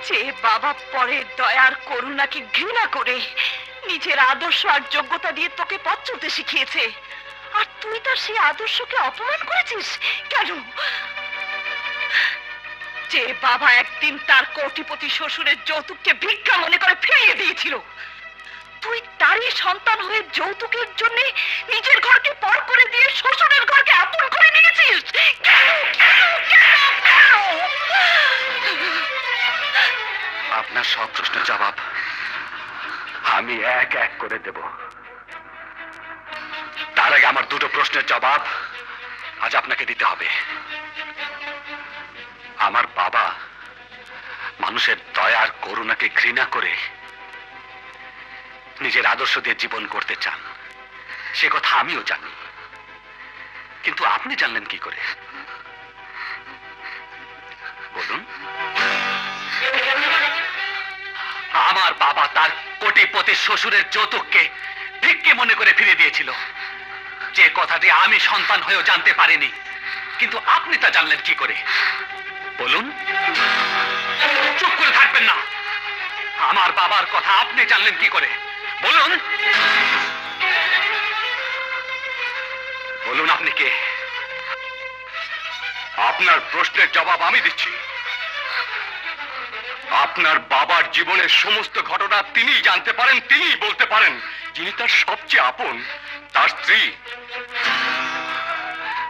যে বাবা পরে দয়ার করুণাকে ঘৃণা করে নিজের আদর্শ আর যোগ্যতা দিয়ে তোকে পথ চলতে শিখিয়েছে, আর তুই তার সেই আদর্শকে অপমান করেছিস কেন? যে বাবা একদিন তার কোটিপতি শ্বশুরের যৌতুককে ভিক্ষা মনে করে ফিরিয়ে দিয়েছিল, তুই তারই সন্তান হয়ে যৌতুকের জন্য নিজের ঘরকে পর করে দিয়ে শ্বশুরের ঘরকে আপন করে নিয়েছিস কেন? আপনার সব প্রশ্নের জবাব আমি এক এক করে দেব। তার আগে আমার দুটো প্রশ্নের জবাব আজ আপনাকে দিতে হবে। আমার বাবা মানুষের দয়া আর করুণাকে ঘৃণা করে নিজের আদর্শ দিয়ে জীবন করতে চান, সে কথা আমিও জানি, কিন্তু আপনি জানলেন কি করে বলুন? আমার বাবা তার কোটিপতি শ্বশুরের যৌতুককে ভিক্ষে মনে করে ফিরিয়ে দিয়েছিল, যে কথাটি আমি সন্তান হয়েও জানতে পারিনি, কিন্তু আপনি তা জানলেন কি করে বলুন? চুপ করে থাকবেন না। আমার বাবার কথা আপনি জানলেন কি করে বলুন? বলুন আপনি কে? আপনার প্রশ্নের জবাব আমি দিচ্ছি। আপনার বাবার জীবনের সমস্ত ঘটনা তিনিই জানতে পারেন, তিনিই বলতে পারেন, যিনি তার সবচেয়ে আপন, তার স্ত্রী।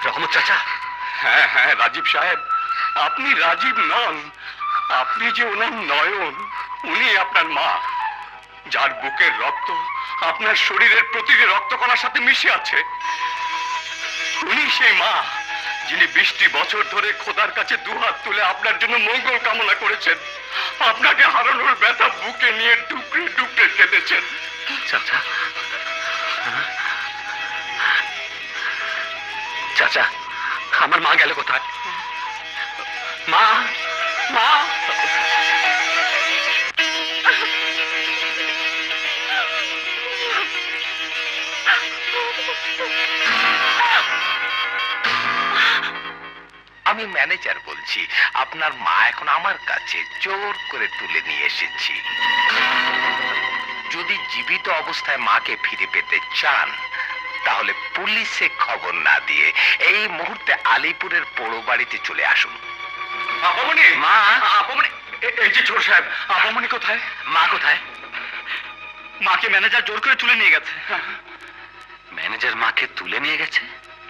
রহমত চাচা? হ্যাঁ হ্যাঁ রাজীব সাহেব, আপনি রাজীব নন, আপনি যে ওনার নয়ন, উনি আপনার মা, যার বুকের রক্ত আপনার শরীরের প্রতিটি রক্তকণার সাথে মিশে আছে। উনি সেই মা যিনি 20টি বছর ধরে খোদার কাছে দুহাত তুলে আপনার জন্য মঙ্গল কামনা করেছেন, আপনাকে হারানোর ব্যথা বুকে নিয়ে ডুকরে ডুকরে কেঁদেছেন। চাচা, চাচা, আমার মা গেল কোথায়? মা, মা। আমি ম্যানেজার বলছি, আপনার মা এখন আমার কাছে, জোর করে তুলে নিয়ে এসেছি। যদি জীবিত অবস্থায় মাকে ফিরে পেতে চান তাহলে পুলিশে খবর না দিয়ে এই মুহূর্তে আলিপুরের পোড়ো বাড়িতে চলে আসুন। আপামনি, মা, আপামনি, এই যে ছোট সাহেব, আপামনি কোথায়? মা কোথায়? মাকে ম্যানেজার জোর করে তুলে নিয়ে গেছে। ম্যানেজার মাকে তুলে নিয়ে গেছে?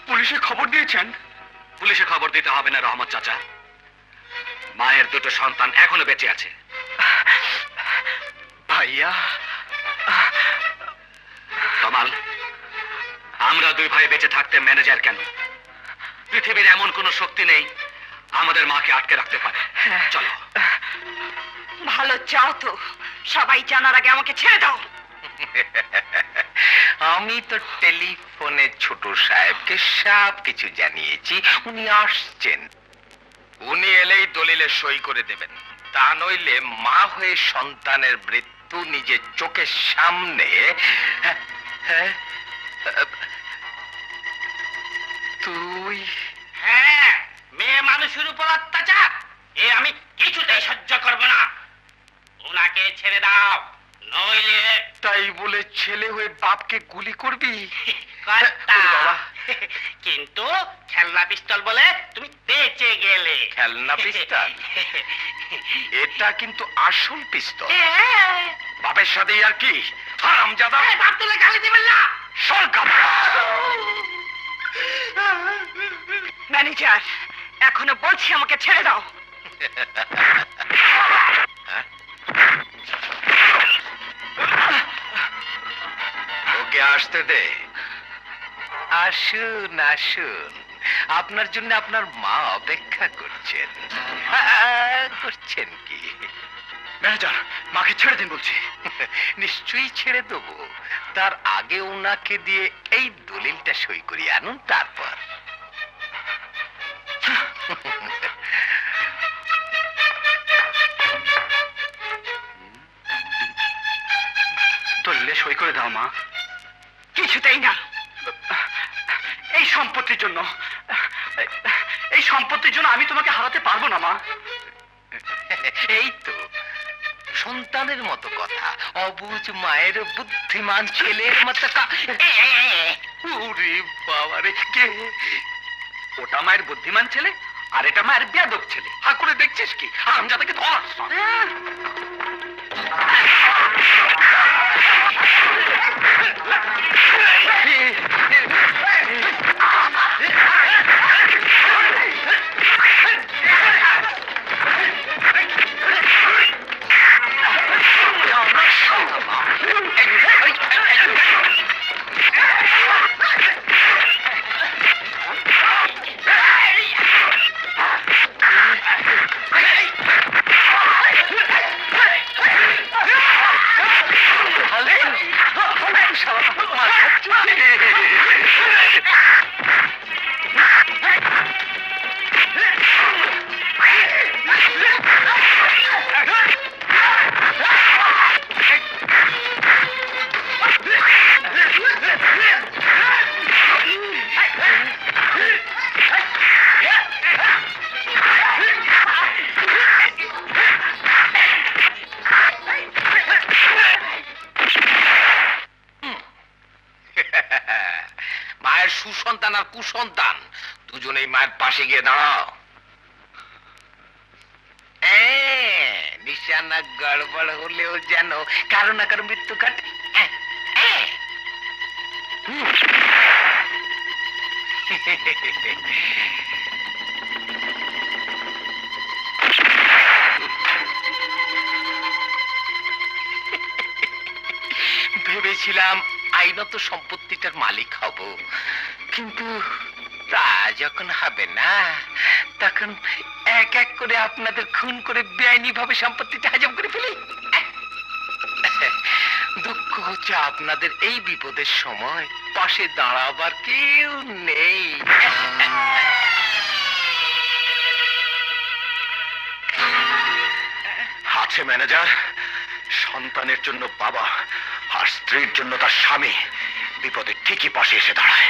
পুলিশে খবর দিয়েছেন? পুলিশে খবর দিতে হবে না রহমত চাচা, মায়ের দুটো সন্তান এখনো বেঁচে আছে। ভাইয়া, কামাল, আমরা দুই ভাই বেঁচে থাকতে ম্যানেজার কেন? পৃথিবীর এমন কোন শক্তি নেই আমাদের মাকে আটকে রাখতে পারে। চলো। ভালো চাও তো সবাই জানার আগে আমাকে ছেড়ে দাও। আমি তো টেলিফোনে ছোট সাহেবকে সব কিছু জানিয়েছি, উনি আসছেন। উনি এলেই দলিলে সই করে দেবেন, তা নইলে মা হয়ে সন্তানের মৃত্যু নিজের চোখের সামনে। হ্যাঁ, তুই হ্যাঁ, মেয়ে মানুষের উপর অত্যাচার এ আমি কিছুতেই সহ্য করব না। ওনাকে ছেড়ে দাও, নইলে তাই বলে ছেলে হয়ে বাপকে গুলি করবি? কর্তা। ওরে বাবা। কিন্তু খেলনা পিস্তল বলে তুমি বেঁচে গেলে। খেলনা পিস্তল? এটা কিন্তু আসল পিস্তল। বাপের সাথে আর কি? হারামজাদা! বাপ তুলে গালি দিবেন না। সরকার ম্যানেজার, এখনো বলছি আমাকে ছেড়ে দাও। ওকে আসতে দে। আসুন আসুন, আপনার জন্য আপনার মা অপেক্ষা করছেন। করছেন কি? ম্যানেজার, মাকে ছেড়ে দিন বলছি। নিশ্চয়ই ছেড়ে দেবো, তার আগে ওনাকে দিয়ে এই দলিলটা সই করিয়ে আনুন, তারপর। দলিলে সই করে দাও মা। কিছুতেই না। এই সম্পত্তির জন্য, এই সম্পত্তির জন্য আমি তোমাকে হারাতে পারবো না মা। এই তো সন্তানের মতো কথা, অবুঝ মায়ের বুদ্ধিমান ছেলের মতো ওরে বাবারে, কে ওটা মায়ের বুদ্ধিমান ছেলে আর এটা মায়ের বেয়াদব ছেলে। হা করে দেখছিস কি? হারামজাদাকে ধর। মায়ের সুসন্তান আর কুসন্তান দুজনেই মায়ের পাশে গিয়ে দাঁড়াও। নিশানা গড়বড় হলেও যেন কারো না কারো মৃত্যু ঘটে। ভেবেছিলাম আইনত সম্পত্তিটার মালিক হব, কিন্তু তা যখন হবে না, তখন এক এক করে আপনাদের খুন করে বেআইনি ভাবে সম্পত্তিটা হজম করে ফেলি। দুঃখ হচ্ছে আপনাদের এই বিপদের সময় পাশে দাঁড়াবার কেউ নেই। আছে ম্যানেজার, সন্তানের জন্য বাবা আর স্ত্রীর জন্য তার স্বামী বিপদে ঠিকই পাশে এসে দাঁড়ায়।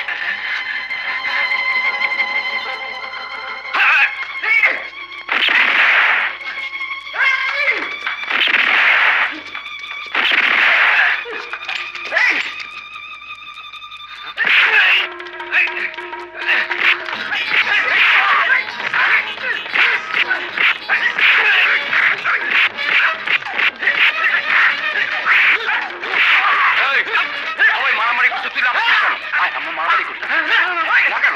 মারামারি করছো তুই? আমরা মারামারি করছি না কেন?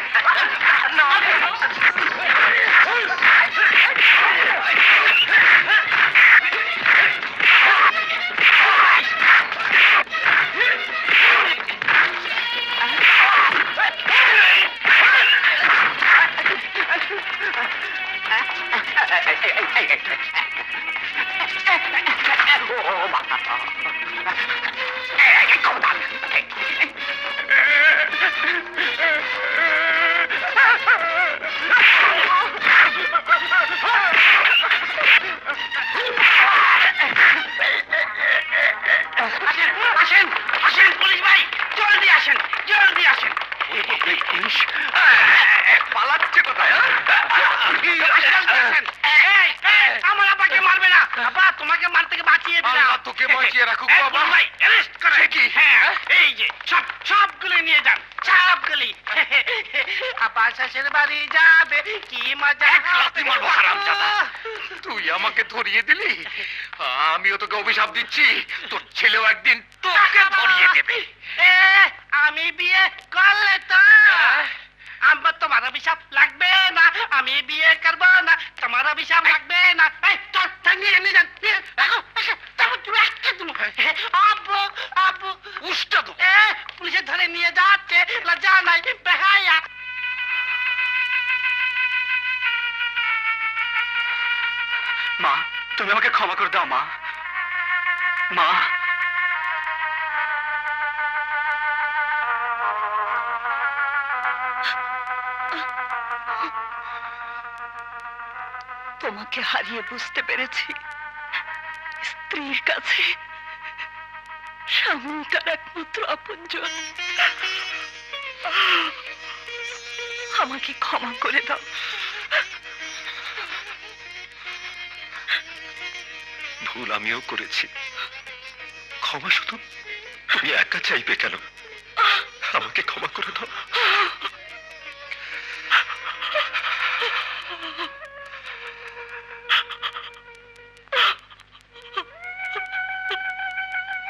পুলিশ পালাচ্ছে কোথায়? আমার আব্বাকে মারবে না, আব্বা তোমাকে মার থেকে বাঁচিয়ে দিলাম। আল্লাহ তোকে বাঁচিয়ে রাখুক এই, বাবা। ভাই, arrest করে। সে কি? হ্যাঁ, এই যে সবগুলি নিয়ে যান, সবগুলি। আব্বা শ্বশুর বাড়ি যাবে, কি মজা এক লাথি মারবো হারামজাদা। তুই আমাকে ধরিয়ে দিলি, আমিও তোকে অভিশাপ দিচ্ছি, তোর ছেলেও একদিন তোকে ধরিয়ে দেবে। আমি বিয়ে করলে তো আমার তোমার অভিশাপ লাগবে না, আমি বিয়ে করবো না, তোমার অভিশাপ লাগবে না। এই, চল, চল, নিয়ে যান, নিয়ে যান। তারপর তুমি একটা তুমি, আব্বু, আব্বু, উষ্টা তো পুলিশে ধরে নিয়ে যাচ্ছে, লজ্জা নাই, বেহায়া। মা, তুমি আমাকে ক্ষমা করে দাও মা। মা, তোমাকে হারিয়ে বুঝতে পেরেছি স্ত্রীর কাছে স্বামী তার একমাত্র আপনজন। আমাকে ক্ষমা করে দাও। ভুল আমিও করেছি, ক্ষমা শুধু তুমি একা চাইবে কেন? আমাকে ক্ষমা করে দাও।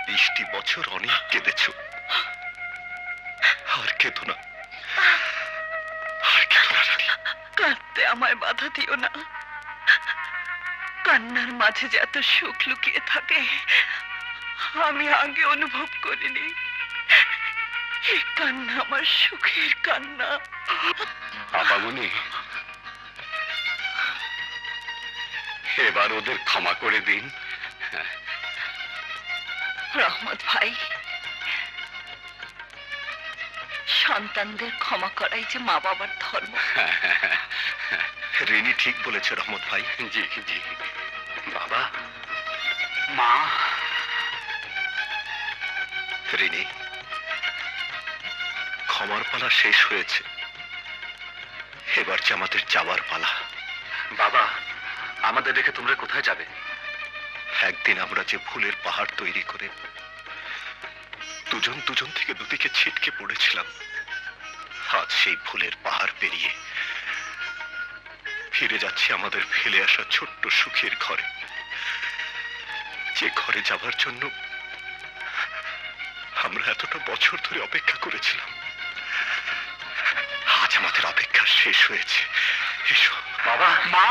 বৃষ্টি বছর অনেক কেঁদেছ, আর কেঁদো না, আর কেঁদো না রানী। কাঁদতে আমায় বাধা দিও না। কান্নার মাঝে যে এত সুখ লুকিয়ে থাকে আমি আগে অনুভব করিনি। এই কান্না আমার সুখের কান্না। আপামনি, এবার ওদের ক্ষমা করে দিন। রহমত ভাই, সন্তানদের ক্ষমা করাই যে মা বাবার ধর্ম। রিনি ঠিক বলেছে রহমত ভাই। জি জি বাবা, মা। রিনি, ক্ষমার পালা শেষ হয়েছে, এবার যে আমাদের যাওয়ার পালা। বাবা, আমাদের রেখে তোমরা কোথায় যাবে? একদিন আমরা যে ফুলের পাহাড় তৈরি করে দুজন দুজন থেকে দুদিকে ছিটকে পড়েছিলাম, আজ সেই ফুলের পাহাড় পেরিয়ে ফিরে যাচ্ছে আমাদের ফেলে আসা ছোট্ট সুখের ঘরে, যে ঘরে যাবার জন্য আমরা এতটা বছর ধরে অপেক্ষা করেছিলাম। আজ আমাদের অপেক্ষা শেষ হয়েছে। এসো বাবা, মা।